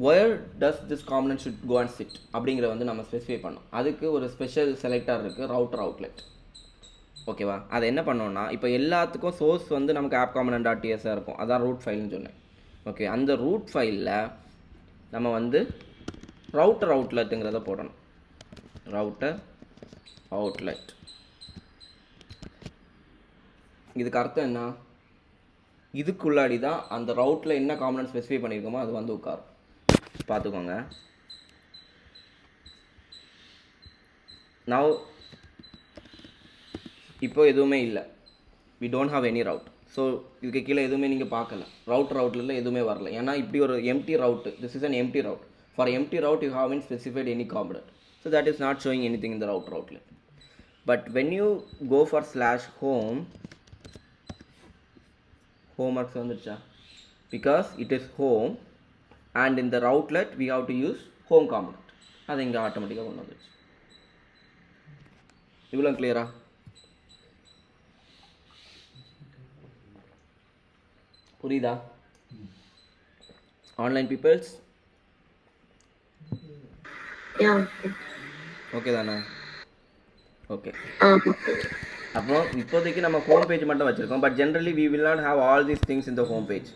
where does this component should go and sit அப்படிங்கிற வந்து நம்ம ஸ்பெசிஃபை பண்ணோம். அதுக்கு ஒரு ஸ்பெஷல் செலக்டர் இருக்குது, ரவுட்டர் அவுட்லெட். ஓகேவா? அதை என்ன பண்ணோன்னா, இப்போ எல்லாத்துக்கும் சோர்ஸ் வந்து நமக்கு ஆப் காம்பனண்ட்.ts இருக்கும், அதான் ரூட் ஃபைல்னு சொன்னேன். ஓகே, அந்த ரூட் ஃபைலில் நம்ம வந்து ரவுட்டர் அவுட்லெட்டுங்கிறத போடணும். Router outlet. இதுக்கு அர்த்தம் என்ன, இதுக்குள்ளாடி தான் அந்த ரவுட்டில் என்ன காம்பனண்ட் ஸ்பெசிஃபை பண்ணியிருக்கோமோ அது வந்து உட்காரும். பார்த்துக்கோங்க. நவ் இப்போ எதுவுமே இல்லை, we don't have any route. So இதுக்கு கீழே எதுவுமே நீங்கள் பார்க்கல, ரவுட்டில் எதுவுமே வரல. ஏன்னா இப்படி ஒரு empty route, this is an empty route. For empty route you haven't specified any component, so that is not showing anything in the router outlet. But when you go for /home, homeworks வந்துருச்சா, because it is home and in the routelet we have to use home component. அது இங்கே ஆட்டோமேட்டிக்காக கொண்டு வந்துருச்சு. இவ்வளோ கிளியரா? புரியுதா online peoples? Okay தானே? ஓகே, அப்புறம் இப்போதைக்கு நம்ம ஹோம் பேஜ் மட்டும் வச்சுருக்கோம். But generally we will not have all these things in the home page.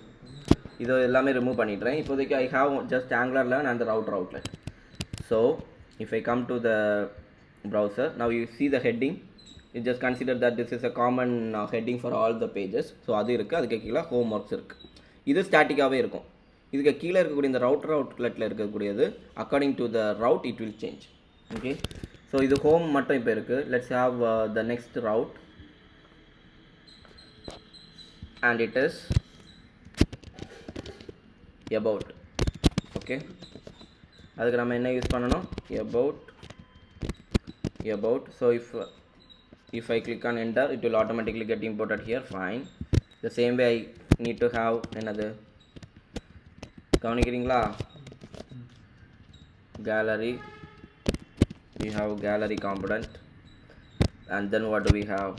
இது எல்லாமே ரிமூவ் பண்ணிடுறேன். இப்போதைக்கு I have just Angular 11 and the router outlet. So if I come to the browser, now you see the heading. You just consider that this is a common heading for all the pages. So அது இருக்குது, அதுக்கு கீழே homeworks இருக்குது. இது ஸ்டாட்டிக்காகவே இருக்கும். இதுக்கு கீழே இருக்கக்கூடிய இந்த ரவுட்டர் அவுட்லெட்டில் இருக்கக்கூடியது according to the route it will change. Okay, so இது ஹோம் மட்டும் இப்போ இருக்குது. Let's have the next route and it is about. ஓகே, அதுக்கு நம்ம என்ன யூஸ் பண்ணணும், about. So if I click on enter, it will automatically get imported here. Fine. The same way I need to have another, கவனிக்கிறீங்களா, gallery. We have gallery component, and then what do we have?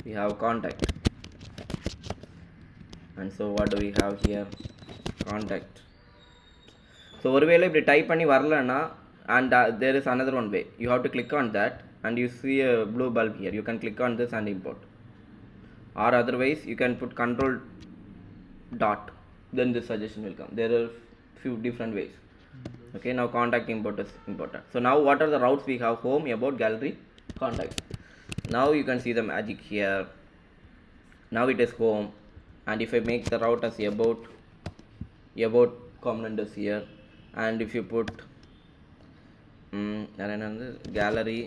We have contact. And so what do we have here? Contact. So ஒருவேளை இப்படி type பண்ணி வரலன்னா, and there is another one way. You have to click on that and you see a blue bulb here. You can click on this and import, or otherwise you can put control dot, then this suggestion will come. There are few different ways. Okay, now contact import is important. So now what are the routes we have? Home, about, gallery, contact. Now you can see the magic here. Now it is home, and if I make the route as about component is here, and if you put gallery,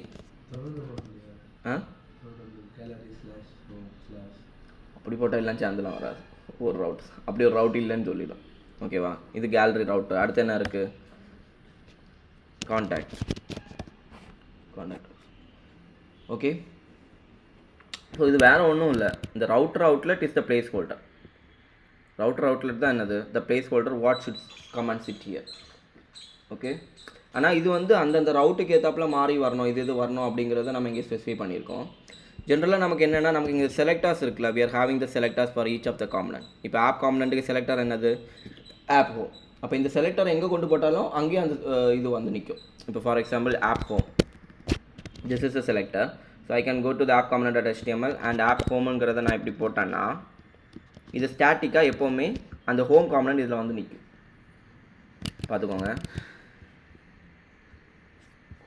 gallery slash home slash அப்படி போட்டால் எல்லாம் சேர்ந்துலாம் வராது, ஒரு route அப்படி ஒரு route இல்லைன்னு சொல்லிடும். ஓகேவா, இது கேலரி ரவுட்டு. அடுத்து என்ன இருக்குது? கான்டாக்ட். ஓகே, ஸோ இது வேறு ஒன்றும் இல்லை. இந்த router outlet is the place holder. Router outlet தான் என்னது? The place holder what should come and chit here. Okay, ஆனால் இது வந்து அந்தந்த ரவுட்டுக்கு ஏற்றாப்புல மாறி வரணும், இது வரணும் அப்படிங்கிறத நம்ம இங்கே ஸ்பெசிஃபை பண்ணியிருக்கோம். ஜென்ரலாக நமக்கு என்னென்னா, நமக்கு இங்கே செலக்டார்ஸ் இருக்குல்ல, we are having the selectors for each of the component. இப்போ ஆப் காம்பனண்ட்டுக்கு செலக்டர் என்னது? App home. அப்போ இந்த செலக்டர் எங்கே கொண்டு போட்டாலும் அங்கேயே அந்த இது வந்து நிற்கும். இப்போ for example app home, this is a selector. So I can go to the app component HTML and app ஹோமுங்கிறத நான் இப்படி போட்டேன்னா இது ஸ்டாட்டிக்காக எப்போவுமே அந்த ஹோம் காம்பனண்ட் இதில் வந்து நிற்கும். பார்த்துக்கோங்க,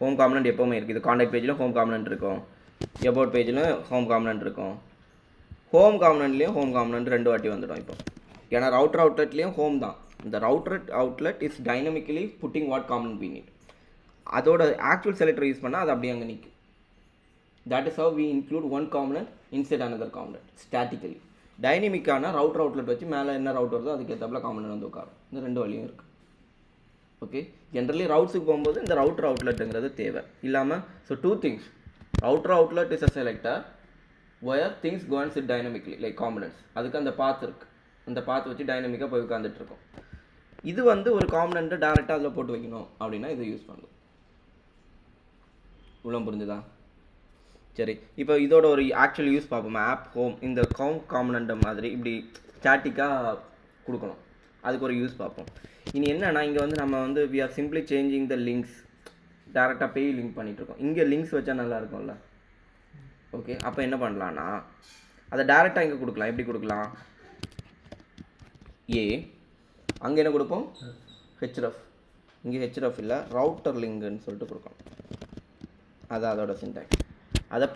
ஹோம் காம்பனண்ட் எப்போவுமே இருக்குது. இது காண்டாக்ட் பேஜில் ஹோம் காம்பனண்ட் இருக்கும், about பேஜில் ஹோம் காம்பனண்ட் இருக்கும். ஹோம் காம்பனண்ட்லேயும் ஹோம் காம்பனண்ட் 2 வாட்டி வந்துடும். இப்போ ஏன்னா ரவுட்டர் அவுட்லெட்லேயும் ஹோம் தான். இந்த router outlet is dynamically putting what component we need. அதோட ஆக்சுவல் செலக்டர் யூஸ் பண்ணால் அது அப்படியே அங்கே நிற்கும். That is how we include one component inside another component statically. டைனமிக்கான ரவுட்டர் அவுட்லெட் வச்சு மேலே என்ன ரவுட் வருதோ அதுக்கேற்றப்பல காம்பனண்ட் வந்து உட்காரும். இந்த 2 வழியும் இருக்குது. ஓகே, ஜென்ரலி ரவுட்ஸுக்கு போகும்போது இந்த ரவுட்டர் அவுட்லெட்டுங்கிறது தேவை இல்லாமல். So 2 things. Router outlet is a selector where things go and sit dynamically like components. அதுக்கு அந்த பாத் இருக்குது, அந்த பாத் வச்சு டைனமிக்காக போய் உட்காந்துட்டு இருக்கோம். இது வந்து ஒரு காம்பனண்ட்டை டேரெக்டாக அதில் போட்டு வைக்கணும் அப்படின்னா இதை யூஸ் பண்ணலாம். உள்ள புரிஞ்சுதா? சரி, இப்போ இதோட ஒரு ஆக்சுவல் யூஸ் பார்ப்போம். ஆப் ஹோம் இந்த காம்பனண்ட்டை மாதிரி இப்படி ஸ்டாட்டிக்காக கொடுக்கணும், அதுக்கு ஒரு யூஸ் பார்ப்போம். இனி என்னன்னா, இங்கே வந்து நம்ம வந்து we are simply changing the links, டேரெக்டாக பேய் லிங்க் பண்ணிகிட்ருக்கோம். இங்கே லிங்க்ஸ் வச்சா நல்லா இருக்கும்ல. ஓகே, அப்போ என்ன பண்ணலான்னா அதை டேரெக்டாக இங்கே கொடுக்கலாம். எப்படி கொடுக்கலாம்? அங்கே என்ன கொடுப்போம்? ஹெச்ரஃப். இங்கே ஹெச்ரஃப் இல்லை, ரவுட்டர் லிங்க்னு சொல்லிட்டு கொடுக்கணும். அது அதோட சின்டாக்ஸ். அதை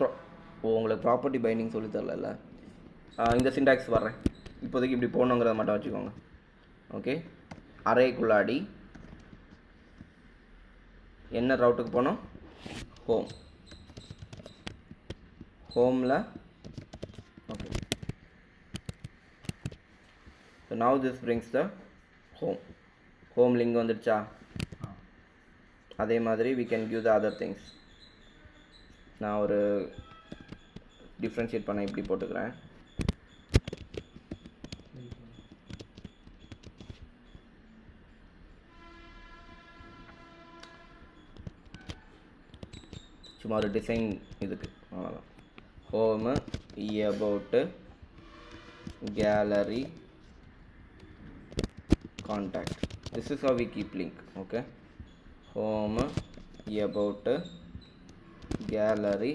உங்களுக்கு ப்ராப்பர்ட்டி பைண்டிங் சொல்லி தரல, இந்த சின்டாக்ஸ் வர்றேன். இப்போதைக்கு இப்படி போகணுங்கிறத மட்டும் வச்சுக்கோங்க. ஓகே, அரேக்குள்ளாடி என்ன ரவுட்டுக்கு போனோம்? ஹோம். ஹோமில் okay, so now this brings the home link வந்துடுச்சா? அதே மாதிரி we can give the other things. நான் ஒரு டிஃப்ரென்ஷியேட் பண்ண இப்படி போட்டுக்கிறேன். சும்மா ஒரு டிசைன் இதுக்கு அவ்வளோதான். Home, about, gallery, contact. This is how we keep link. Okay, home, about, gallery,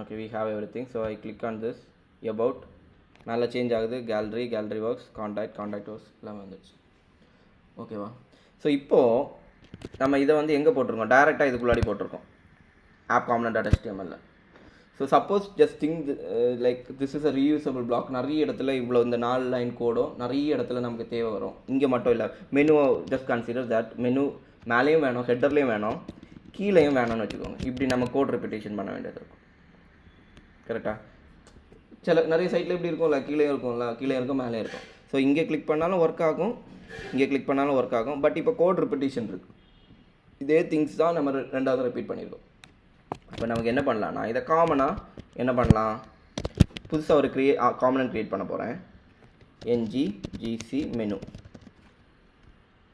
okay, we have everything. So I click on this about, மேலே சேஞ்ச் ஆகுது. கேலரி ஒர்க்ஸ், கான்டாக்ட் ஒர்க்ஸ் எல்லாமே வந்துடுச்சு. ஓகேவா? ஸோ இப்போது நம்ம இதை வந்து எங்கே போட்டிருக்கோம்? டேரெக்டாக இதுக்குள்ளாடி போட்டிருக்கோம் app component HTML. So suppose just think like this is a reusable block. நிறைய இடத்துல இவ்வளோ இந்த 4 லைன் கோடும் நிறைய இடத்துல நமக்கு தேவை வரும். இங்கே மட்டும் இல்லை, menu just consider that menu மேலேயும் வேணும், ஹெட்டர்லேயும் வேணும், கீழேயும் வேணும்னு வச்சுக்கோங்க. இப்படி நம்ம கோட் ரெப்பிட்டேஷன் பண்ண வேண்டியது இருக்கும். கரெக்டாக? நிறைய சைட்டில் எப்படி இருக்கும்ல, கீழே இருக்கும் மேலே இருக்கும். ஸோ இங்கே கிளிக் பண்ணாலும் ஒர்க் ஆகும், இங்கே கிளிக் பண்ணாலும் ஒர்க் ஆகும். பட் இப்போ கோட் ரிப்பிட்டேஷன் இருக்குது. இதே திங்ஸ் தான் நம்ம 2வது ரிப்பீட் பண்ணியிருக்கோம். இப்போ நமக்கு என்ன பண்ணலாம்னா, இதை காமனாக என்ன பண்ணலாம்? புதுசாக ஒரு காம்பனண்ட் க்ரியேட் பண்ண போகிறேன். ngGC menu.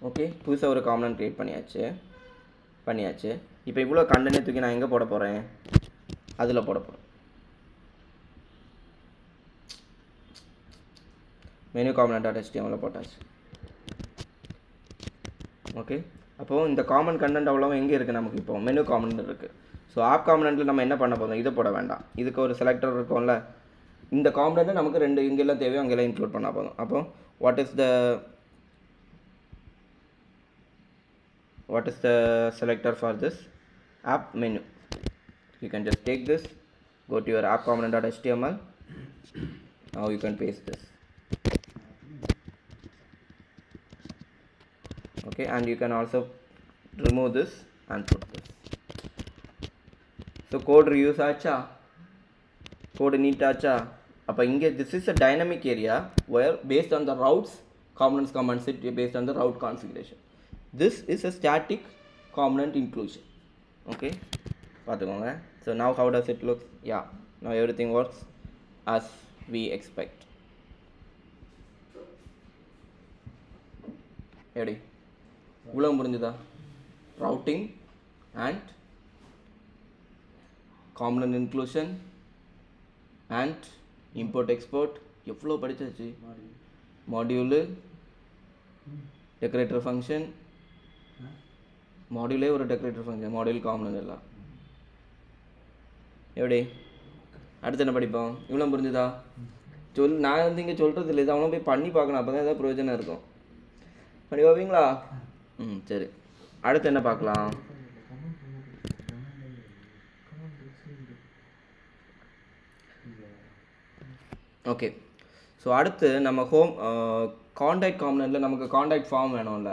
ஓகே, புதுசாக ஒரு காம்பனண்ட் க்ரியேட் பண்ணியாச்சு. இப்போ இவ்வளோ கண்டென்ட் தூக்கி நான் எங்கே போட போகிறேன்? அதில் போட போகிறேன். மெனு காம்பனண்ட்.html போட்டாச்சு. ஓகே, அப்போது இந்த காமன் கண்டென்ட் அவ்வளோ எங்கே இருக்குது? நமக்கு இப்போ மெனு காம்பனண்ட் இருக்குது. ஸோ ஆப் காம்பனண்ட்டில் நம்ம என்ன பண்ண போகிறோம்? இதை போட வேண்டாம். இதுக்கு ஒரு செலக்டர் இருக்கும்ல, இந்த காம்பனண்ட்டை நமக்கு ரெண்டு இங்கெல்லாம் தேவையோ அங்கெல்லாம் இன்க்ளூட் பண்ணால் போதும். அப்போ what is the selector for this app menu? You can just take this, go to your app component.html. Now you can paste this. Okay, and you can also remove this and put this. So code reuse ஆச்சா, code neat ஆச்சா. அப்போ இங்கே this is a dynamic area where based on the routes components come and sit based on the route configuration. This is a static component inclusion. Okay, பார்த்துக்கோங்க. So now how does it look? Yeah, now everything works as we expect. எப்படி இவ்வளோ புரிஞ்சுதா? routing and component inclusion and import export எவ்வளோ படிச்சாச்சு. Module, decorator function, மாடியூலே ஒரு decorator function, module component எல்லாம் எப்படி. அடுத்து என்ன படிப்போம்? இவ்வளோ புரிஞ்சுதா? நான் வந்து இங்கே சொல்கிறது இல்லை, இது அவனும் போய் பண்ணி பார்க்கணும், அப்போ தான் ஏதாவது பிரயோஜனம் இருக்கும். பண்ணி பார்ப்பீங்களா? சரி. அடுத்து என்ன பார்க்கலாம்? ஓகே, ஸோ அடுத்து நம்ம காண்டாக்ட் காம்பனண்ட்டில் நமக்கு காண்டாக்ட் ஃபார்ம் வேணும்ல,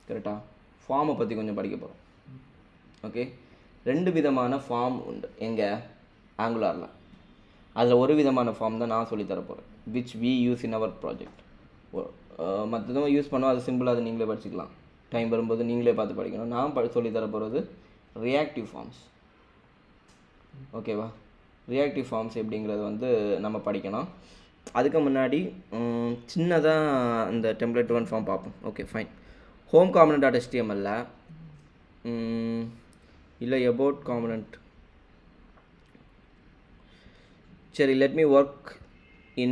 கரெக்டாக? ஃபார்மை பற்றி கொஞ்சம் படிக்க போகிறோம். ஓகே, ரெண்டு விதமான ஃபார்ம் உண்டு எங்கே ஆங்குலாரில். அதில் ஒரு விதமான ஃபார்ம் தான் நான் சொல்லித்தர போகிறேன், which we use in our project. மற்றதும் யூஸ் பண்ணோம், அது சிம்பிளாக அதை நீங்களே படிச்சுக்கலாம். டைம் வரும்போது நீங்களே பார்த்து படிக்கணும். நான் சொல்லித்தர போகிறது ரியாக்டிவ் ஃபார்ம்ஸ். ஓகேவா? ரியாக்டிவ் ஃபார்ம்ஸ் எப்படிங்கிறது வந்து நம்ம படிக்கணும். அதுக்கு முன்னாடி சின்னதாக இந்த டெம்ப்ளேட் ஒன் ஃபார்ம் பார்ப்போம். Okay, fine. ஹோம் component.html இல்லை about component. சரி, let me work in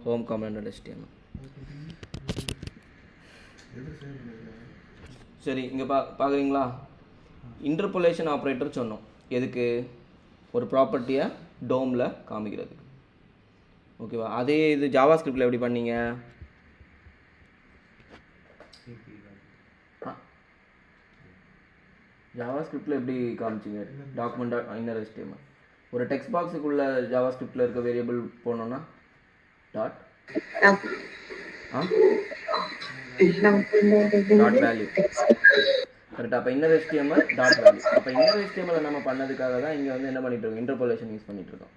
home component.html. சரி, இங்கே பார்க்குறீங்களா? இன்டர்போலேஷன் ஆப்ரேட்டர் சொன்னோம். எதுக்கு? ஒரு ப்ராப்பர்ட்டியை டோமில் காமிக்கிறதுக்கு. ஓகேவா? அதே இது ஜாவா ஸ்கிரிப்டில் எப்படி பண்ணீங்க? ஜாவா ஸ்கிரிப்டில் எப்படி காமிச்சிங்க? Document inner HTML. ஒரு டெக்ஸ்ட் பாக்ஸுக்குள்ளே ஜாவா ஸ்கிரிப்டில் இருக்க வேரியபிள் போனோன்னா டாட் வேல்யூ, கரெக்டாக? அப்போ இன்னர் HTML டாட் வேல்யூ. அப்போ இன்னர் HTML நம்ம பண்ணதுக்காக தான் இங்கே வந்து என்ன பண்ணிட்டு இருக்கோம்? இன்டர்போலேஷன் யூஸ் பண்ணிட்டு இருக்கோம்.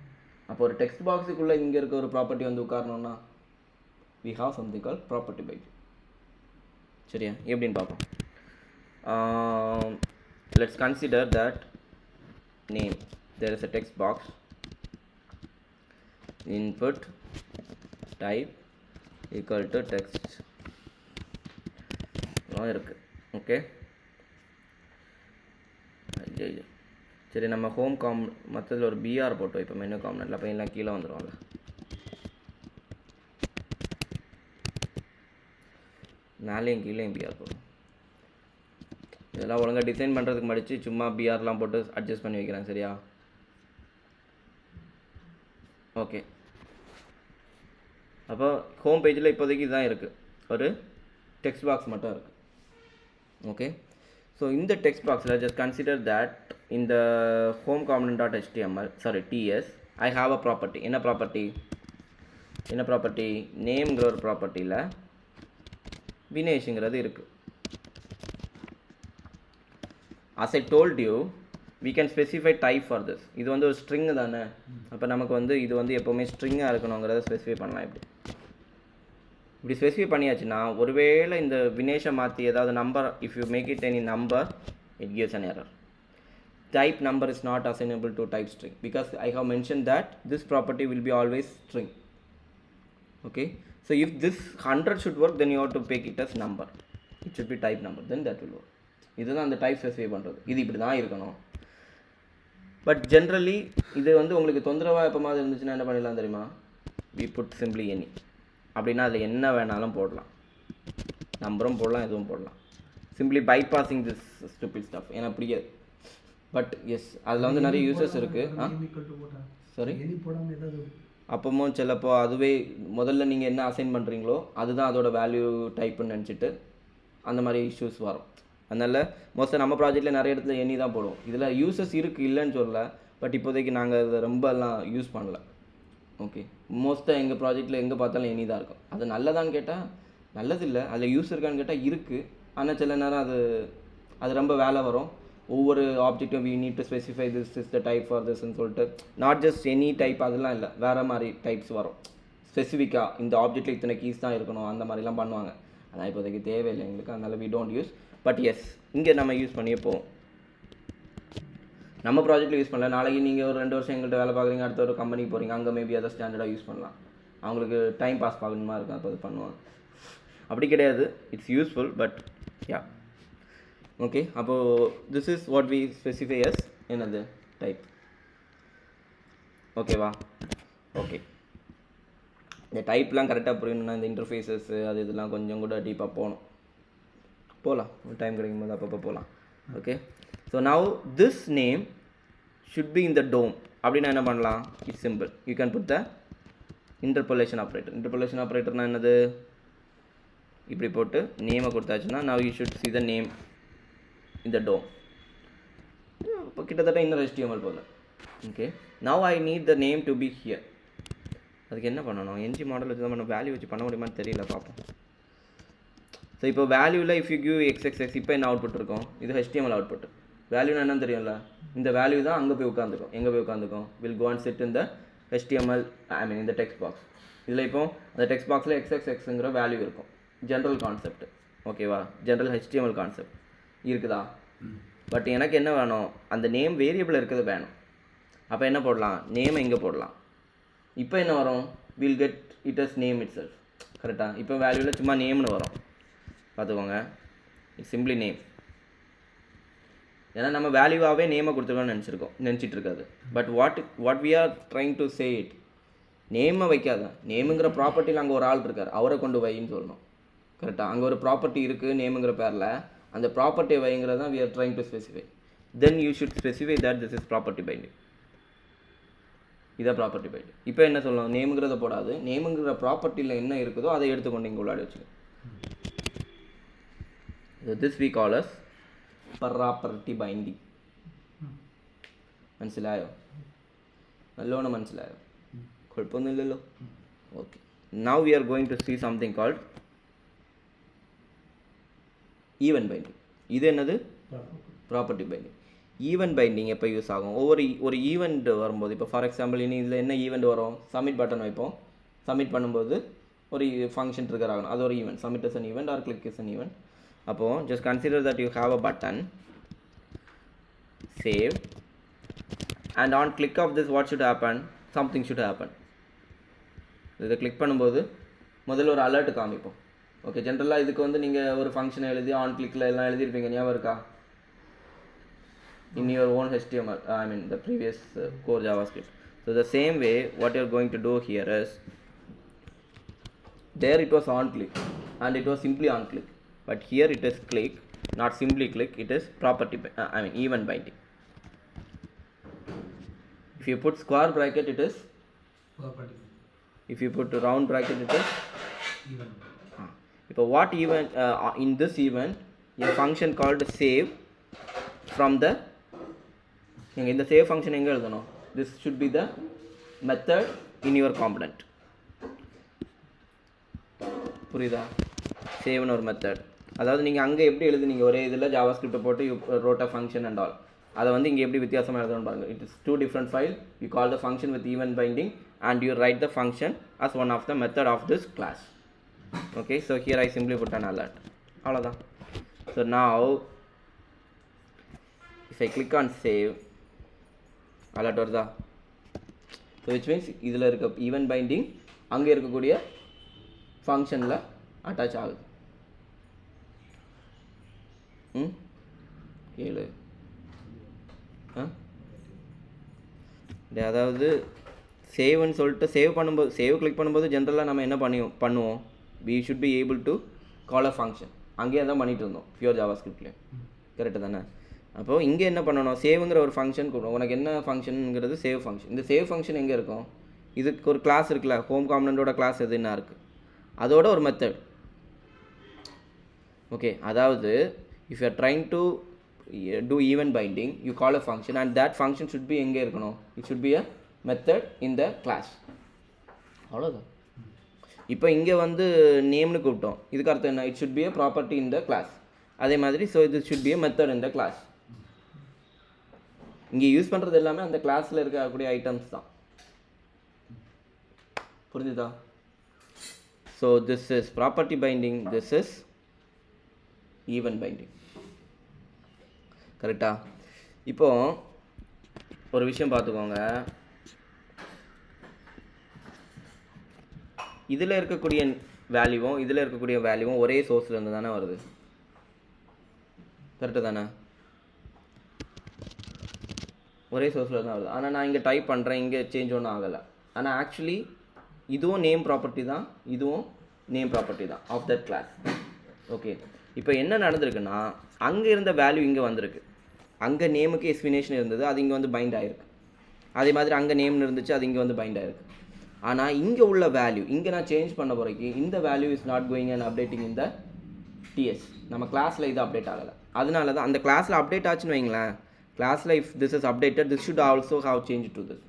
அப்போ ஒரு டெக்ஸ்ட் பாக்ஸுக்குள்ளே இங்கே இருக்க ஒரு ப்ராப்பர்ட்டி வந்து உட்காரணும்னா we have something called property by. சரியா? எப்படின்னு பார்ப்போம். Let's consider that name. There is a text box, input type equal to text இருக்கு. ஓகே, சரி. நம்ம ஹோம் மற்றதில் ஒரு பிஆர் போட்டோம் இப்போ மெனு காம்பனண்ட்டில். அப்போ எல்லாம் கீழே வந்துடும்ல. மேலேயும் கீழேயும் பிஆர் போடும். இதெல்லாம் ஒழுங்காக டிசைன் பண்ணுறதுக்கு மடித்து சும்மா பிஆர்லாம் போட்டு அட்ஜஸ்ட் பண்ணி வைக்கிறேன். சரியா? ஓகே, அப்போ ஹோம் பேஜில் இப்போதைக்கு இதுதான் இருக்குது, ஒரு டெக்ஸ்ட் பாக்ஸ் மட்டும் இருக்குது. ஓகே, ஸோ இந்த டெக்ஸ்ட் பாக்ஸில் just consider that in the home component.html ts I have a property. என்ன ப்ராப்பர்ட்டி? நேம்ங்கிற ஒரு ப்ராப்பர்ட்டியில் வினேஷுங்கிறது இருக்குது. as I told you we can specify type for this. இது வந்து ஒரு ஸ்ட்ரிங் தானே. அப்போ நமக்கு வந்து இது வந்து எப்போவுமே ஸ்ட்ரிங்காக இருக்கணுங்கிறத ஸ்பெசிஃபை பண்ணலாம். இப்படி ஸ்பெசிஃபை பண்ணியாச்சுன்னா ஒருவேளை இந்த வினேஷை மாற்றி ஏதாவது number, if you make it any number, it gives an error. Type number is not assignable to type string because I have mentioned that this property will be always string. Okay, so if this 100 should work, then you have to make it as number. It should be type number, then that will work. இதுதான் அந்த type specify பண்ணுறது. இது இப்படி தான் இருக்கணும். But generally இது வந்து உங்களுக்கு தொந்தரவாக எப்போ மாதிரி இருந்துச்சுன்னா என்ன பண்ணிடலாம் தெரியுமா? we put simply any. அப்படின்னா அதில் என்ன வேணாலும் போடலாம், நம்பரும் போடலாம், எதுவும் போடலாம். Simply பைபாஸிங் this stupid stuff. ஏன்னா பிடிக்காது பட் எஸ் அதில் வந்து நிறைய யூசஸ் இருக்குது. சாரி, எனி போடாமல் ஏதாவது அப்பவும் சிலப்போ அதுவே முதல்ல நீங்கள் என்ன அசைன் பண்ணுறீங்களோ அதுதான் அதோட வேல்யூ டைப்புன்னு நினச்சிட்டு அந்த மாதிரி இஷ்யூஸ் வரும். அதனால் மோஸ்ட்டாக நம்ம ப்ராஜெக்ட்டில் நிறைய இடத்துல எனி தான் போடுவோம். இதில் யூசஸ் இருக்குது, இல்லைன்னு சொல்லல, பட் இப்போதைக்கு நாங்கள் அதை ரொம்பலாம் யூஸ் பண்ணல. ஓகே, மோஸ்ட்டாக எங்கள் ப்ராஜெக்ட்டில் எங்கே பார்த்தாலும் எனி தான் இருக்கும். அது நல்லதான்னு கேட்டால் நல்லதில்லை, அதில் யூஸ் இருக்கான்னு கேட்டால் இருக்குது. ஆனால் சில நேரம் அது ரொம்ப வேலை வரும். ஒவ்வொரு ஆப்ஜெக்ட்டும் we need to specify this is the type for திஸ்ன்னு சொல்லிட்டு, நாட் ஜஸ்ட் எனி டைப் அதெல்லாம் இல்லை, வேறு மாதிரி டைப்ஸ் வரும். ஸ்பெசிஃபிக்காக இந்த ஆப்ஜெக்ட்டில் இத்தனை கீஸ் தான் இருக்கணும் அந்த மாதிரிலாம் பண்ணுவாங்க. ஆனால் இப்போதைக்கு தேவையில்லை எங்களுக்கு, அதனால் we don't use. But yes, இங்கே நம்ம யூஸ் பண்ணியே போவோம். நம்ம ப்ராஜெக்ட்டில் யூஸ் பண்ணல, நாளைக்கு நீங்கள் ஒரு 2 வருஷம் எங்கள்கிட்ட வேலை பார்க்குறீங்க, அடுத்த ஒரு கம்பெனிக்கு போகிறீங்க, அங்கே மேபி அதை ஸ்டாண்டர்டாக யூஸ் பண்ணலாம். அவங்களுக்கு டைம் பாஸ் பார்க்கணுமா இருக்கும், அப்போ அது பண்ணுவாங்க. அப்படி கிடையாது, it's useful, but yeah. Okay, அப்போது this is what we specify as என்னது டைப். ஓகேவா? ஓகே, இந்த டைப்லாம் கரெக்டாக புரியணும்னா இந்த இன்டர்ஃபேஸஸ் அது இதெல்லாம் கொஞ்சம் கூட டீப்பாக போகலாம், டைம் கிடைக்கும் போது அப்பப்போ போகலாம். Okay, so now this name should be in the DOM. அப்படின்னா என்ன பண்ணலாம்? It's simple, you can put the interpolation operator. Interpolation ஆப்ரேட்டர்னா என்னது? இப்படி போட்டு நேமை கொடுத்தாச்சுன்னா now you should see the name in the DOM. இப்போ கிட்டத்தட்ட இன்னொரு HTML போல. Okay, now I need the name to be here. அதுக்கு என்ன பண்ணணும்? NG மாடல் வச்சு தான் நம்ம வேல்யூ வச்சு பண்ண முடியுமான்னு தெரியல, பார்ப்போம். ஸோ இப்போ வேல்யூவில் இஃப் யூ கிவ் XXX, இப்போ என்ன அவுட்புட் இருக்கும்? இது HTML அவுட்புட். வேல்யூனா என்னன்னு தெரியும்ல, இந்த வேல்யூ தான் அங்கே போய் உட்காந்துக்கும். எங்கே போய் உட்காந்துக்கும்? Will go and sit in the HTML, I mean in the text box. இதில் இப்போ அந்த டெக்ஸ்ட் பாக்ஸில் XXXங்கிற வேல்யூ இருக்கும். ஜென்ரல் கான்செப்ட், ஓகேவா? ஜென்ரல் HTML கான்செப்ட் இருக்குதா? பட் எனக்கு என்ன வேணும்? அந்த நேம் வேரியபிள் இருக்கிறது வேணும். அப்போ என்ன போடலாம்? நேமை இங்கே போடலாம். இப்போ என்ன வரும்? Will get it as name itself. கரெக்டாக? இப்போ வேல்யூவில் சும்மா நேம்னு வரும், பார்த்துக்கோங்க. It's simply name. ஏன்னா நம்ம வேல்யூவாகவே நேமை கொடுத்துருக்கோம்னு நினச்சிட்டு இருக்காது. But what we are trying to say it, நேமை வைக்காத, நேமுங்கிற ப்ராப்பர்ட்டியில் அங்கே ஒரு ஆள் இருக்கார், அவரை கொண்டு வைன்னு சொல்லணும். கரெக்டாக? அங்கே ஒரு ப்ராப்பர்ட்டி இருக்குது நேமுங்கிற பேரில், அந்த ப்ராப்பர்ட்டியை வைங்கிறது தான் we are trying to specify. Then you should specify that this is property binding. இதான் ப்ராப்பர்ட்டி பைண்டிங். இப்போ என்ன சொல்லணும்? நேமுங்கிறத போடாது, நேமுங்கிற ப்ராப்பர்ட்டியில் என்ன இருக்குதோ அதை எடுத்துக்கொண்டு இங்கே உள்ளாடி வச்சுக்கோங்க. This we call as property binding. മനസ്സിലായോ? നല്ലോണം മനസ്സിലായോ? കുഴപ്പമൊന്നുമില്ലല്ലോ. Okay, now we are going to see something called event binding. இது என்னது? Property binding. ஈவெண்ட் பைண்டிங் எப்போ யூஸ் ஆகும்? ஒரு ஈவெண்ட் வரும்போது, இப்போ ஃபார் எக்ஸாம்பிள் இனி இதில் என்ன ஈவெண்ட் வரும்? சப்மிட் பட்டன் வைப்போம். சப்மிட் பண்ணும்போது ஒரு ஃபங்க்ஷன் ட்ரிகர் ஆகணும், அது ஒரு event. Submit is an event or click is an event. அப்போது just consider that you have a button, save, and on click of this what should happen? Something should happen. இதை click பண்ணும்போது முதல்ல ஒரு alert காமிப்போம். Okay, ஜென்ரலாக இதுக்கு வந்து நீங்கள் ஒரு ஃபங்க்ஷனை எழுதி ஆன் கிளிக்கில் எல்லாம் எழுதியிருப்பீங்க, ஞாபகம் இருக்கா? in your own HTML, I mean the previous core JavaScript. So the same way what you are going to do here is, there it was on click and it was simply on click, but here it is click, not simply click, it is property event binding. If you put square bracket it is property. If you put round bracket it is Even. இப்போ what event in this event a function called save from the, இந்த save function எங்கே எழுதணும்? this should be the method in your component. புரியுதா? சேவ்னு ஒரு method. அதாவது நீங்கள் அங்கே எப்படி எழுதுனீங்க, ஒரே இதில் ஜாவாஸ்கிரிப்டை போட்டு you wrote a function and all, அதை வந்து இங்கே எப்படி வித்தியாசமாக எழுதணும்னு பாருங்கள். It is 2 different file. You call the function with event binding and you write the function as one of the method of this class. Okay, so here I simply put an alert. அவ்வளோதான். So now if I click on save, alert வருதா? So which means இதில் இருக்க event binding அங்கே இருக்கக்கூடிய ஃபங்க்ஷனில் attach ஆகுது. கேளு. அதாவது சேவ்னு சொல்லிட்டு சேவ் கிளிக் பண்ணும்போது ஜென்ரலாக நம்ம என்ன பண்ணுவோம்? we should be able to call a function. அங்கேயே தான் பண்ணிட்டு இருந்தோம் பியூர் ஜாவாஸ்கிரிப்ட்லேயே, கரெக்டு தானே? அப்போது இங்கே என்ன பண்ணணும், சேவுங்கிற ஒரு ஃபங்க்ஷன் கொடுக்கணும். உனக்கு என்ன ஃபங்க்ஷனுங்கிறது சேவ் ஃபங்க்ஷன். இந்த சேவ் ஃபங்க்ஷன் எங்கே இருக்கும், இதுக்கு ஒரு கிளாஸ் இருக்குல்ல, ஹோம் காம்பனண்டோட கிளாஸ் எது என்ன இருக்குது, அதோட ஒரு மெத்தட். ஓகே, அதாவது if you are trying to do event binding, you call a function and that function should be எங்கே இருக்கணும், it should be a method in the class. அவ்வளோதான். இப்போ இங்கே வந்து நேம்னு கூப்பிட்டோம், இதுக்கு அர்த்தம் என்ன, it should be a property in the class. அதே மாதிரி ஸோ இது should be a method in the class. இங்கே யூஸ் பண்ணுறது எல்லாமே அந்த கிளாஸில் இருக்கக்கூடிய ஐட்டம்ஸ் தான். புரிஞ்சுதா? So this is property binding, this is event binding. கரெக்டா? இப்போது ஒரு விஷயம் பார்த்துக்கோங்க, இதில் இருக்கக்கூடிய வேல்யூவும் இதில் இருக்கக்கூடிய வேல்யூவும் ஒரே சோர்ஸ்லேருந்து தானே வருது. கரெக்டு தானே? ஒரே சோர்ஸில் தான் வருது. ஆனால் நான் இங்கே டைப் பண்ணுறேன், இங்கே சேஞ்ச் ஒன்றும் ஆகலை. ஆனால் ஆக்சுவலி இதுவும் நேம் ப்ராப்பர்ட்டி தான், இதுவும் நேம் ப்ராப்பர்ட்டி தான் ஆஃப் தட் கிளாஸ். ஓகே, இப்போ என்ன நடந்திருக்குன்னா, அங்கே இருந்த வேல்யூ இங்கே வந்திருக்கு. அங்கே நேமுக்கு எக்ஸ்பிளேஷன் இருந்தது, அது இங்கே வந்து பைண்ட் ஆகிருக்கு. அதே மாதிரி அங்கே நேம்னு இருந்துச்சு, அது இங்கே வந்து பைண்ட் ஆகிருக்கு. ஆனால் இங்கே உள்ள வேல்யூ இங்கே நான் சேஞ்ச் பண்ண பிறகு இந்த value is not going and updating இந்த டிஎஸ். நம்ம கிளாஸில் இது அப்டேட் ஆகலை. அதனால தான் அந்த கிளாஸில் அப்டேட் ஆச்சுன்னு வைங்களேன், கிளாஸில் if this is updated this should also have change to this.